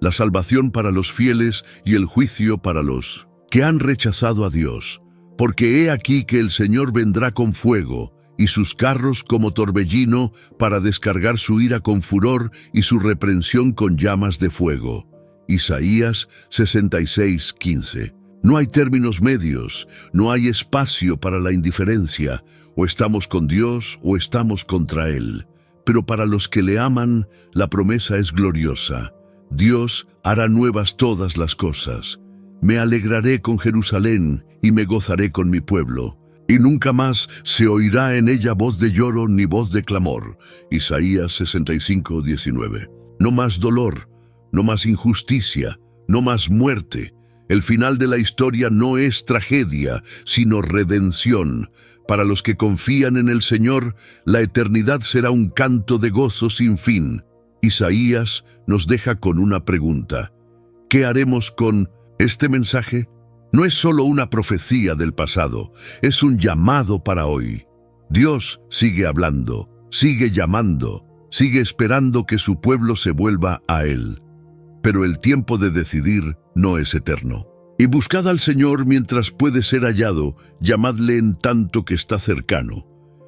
la salvación para los fieles y el juicio para los que han rechazado a Dios. Porque he aquí que el Señor vendrá con fuego, y sus carros como torbellino, para descargar su ira con furor y su reprensión con llamas de fuego. Isaías 66, 15. No hay términos medios, no hay espacio para la indiferencia, o estamos con Dios o estamos contra Él. Pero para los que le aman, la promesa es gloriosa. Dios hará nuevas todas las cosas. Me alegraré con Jerusalén y me gozaré con mi pueblo, y nunca más se oirá en ella voz de lloro ni voz de clamor. Isaías 65, 19. No más dolor, no más injusticia, no más muerte. El final de la historia no es tragedia, sino redención. Para los que confían en el Señor, la eternidad será un canto de gozo sin fin. Isaías nos deja con una pregunta. ¿Qué haremos con este mensaje? No es solo una profecía del pasado, es un llamado para hoy. Dios sigue hablando, sigue llamando, sigue esperando que su pueblo se vuelva a Él. Pero el tiempo de decidir no es eterno. Y buscad al Señor mientras puede ser hallado, llamadle en tanto que está cercano.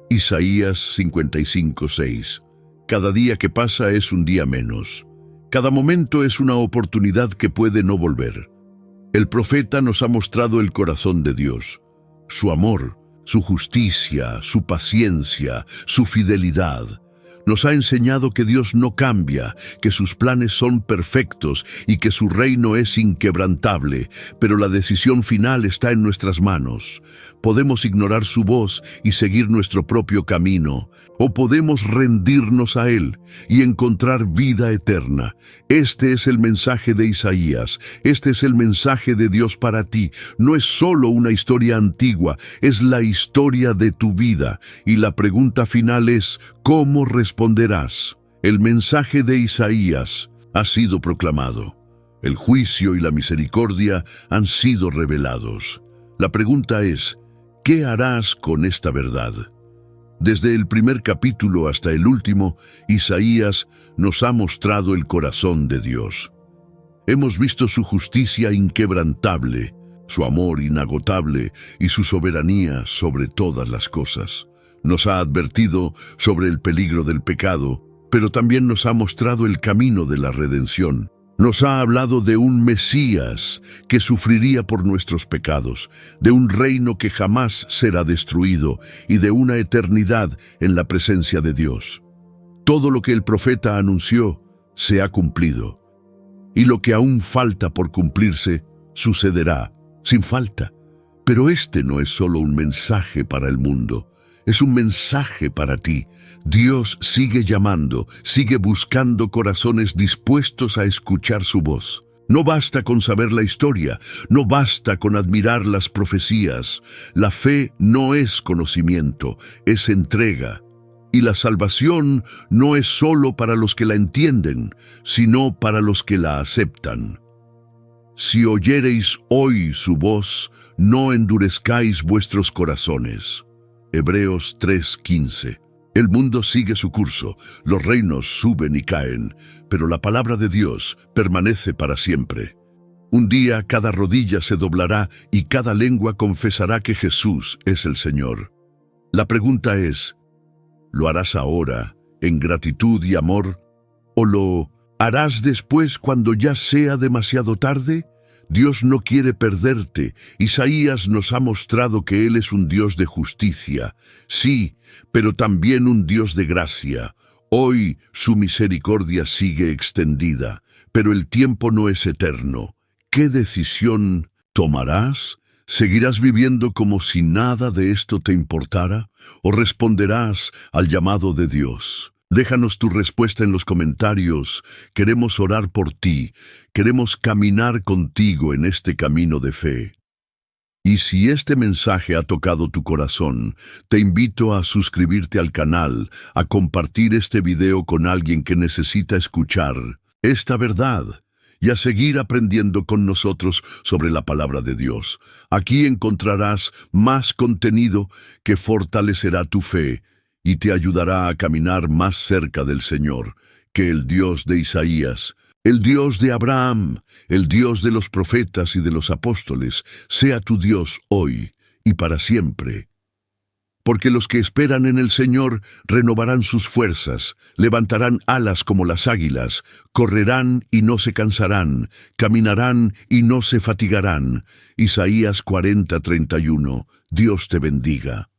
Isaías 55, 6. Cada día que pasa es un día menos. Cada momento es una oportunidad que puede no volver. El profeta nos ha mostrado el corazón de Dios, su amor, su justicia, su paciencia, su fidelidad. Nos ha enseñado que Dios no cambia, que sus planes son perfectos y que su reino es inquebrantable, pero la decisión final está en nuestras manos. Podemos ignorar su voz y seguir nuestro propio camino, o podemos rendirnos a Él y encontrar vida eterna. Este es el mensaje de Isaías, este es el mensaje de Dios para ti. No es solo una historia antigua, es la historia de tu vida. Y la pregunta final es, ¿cómo responderás? El mensaje de Isaías ha sido proclamado. El juicio y la misericordia han sido revelados. La pregunta es, ¿qué harás con esta verdad? Desde el primer capítulo hasta el último, Isaías nos ha mostrado el corazón de Dios. Hemos visto su justicia inquebrantable, su amor inagotable y su soberanía sobre todas las cosas. Nos ha advertido sobre el peligro del pecado, pero también nos ha mostrado el camino de la redención. Nos ha hablado de un Mesías que sufriría por nuestros pecados, de un reino que jamás será destruido y de una eternidad en la presencia de Dios. Todo lo que el profeta anunció se ha cumplido, y lo que aún falta por cumplirse sucederá sin falta. Pero este no es solo un mensaje para el mundo, es un mensaje para ti. Dios sigue llamando, sigue buscando corazones dispuestos a escuchar su voz. No basta con saber la historia, no basta con admirar las profecías. La fe no es conocimiento, es entrega. Y la salvación no es solo para los que la entienden, sino para los que la aceptan. Si oyereis hoy su voz, no endurezcáis vuestros corazones. Hebreos 3:15. El mundo sigue su curso, los reinos suben y caen, pero la palabra de Dios permanece para siempre. Un día cada rodilla se doblará y cada lengua confesará que Jesús es el Señor. La pregunta es, ¿lo harás ahora, en gratitud y amor? ¿O lo harás después cuando ya sea demasiado tarde? Dios no quiere perderte. Isaías nos ha mostrado que Él es un Dios de justicia, sí, pero también un Dios de gracia. Hoy su misericordia sigue extendida, pero el tiempo no es eterno. ¿Qué decisión tomarás? ¿Seguirás viviendo como si nada de esto te importara? ¿O responderás al llamado de Dios? Déjanos tu respuesta en los comentarios. Queremos orar por ti. Queremos caminar contigo en este camino de fe. Y si este mensaje ha tocado tu corazón, te invito a suscribirte al canal, a compartir este video con alguien que necesita escuchar esta verdad y a seguir aprendiendo con nosotros sobre la palabra de Dios. Aquí encontrarás más contenido que fortalecerá tu fe y te ayudará a caminar más cerca del Señor, que el Dios de Isaías, el Dios de Abraham, el Dios de los profetas y de los apóstoles, sea tu Dios hoy y para siempre. Porque los que esperan en el Señor renovarán sus fuerzas, levantarán alas como las águilas, correrán y no se cansarán, caminarán y no se fatigarán. Isaías 40:31. Dios te bendiga.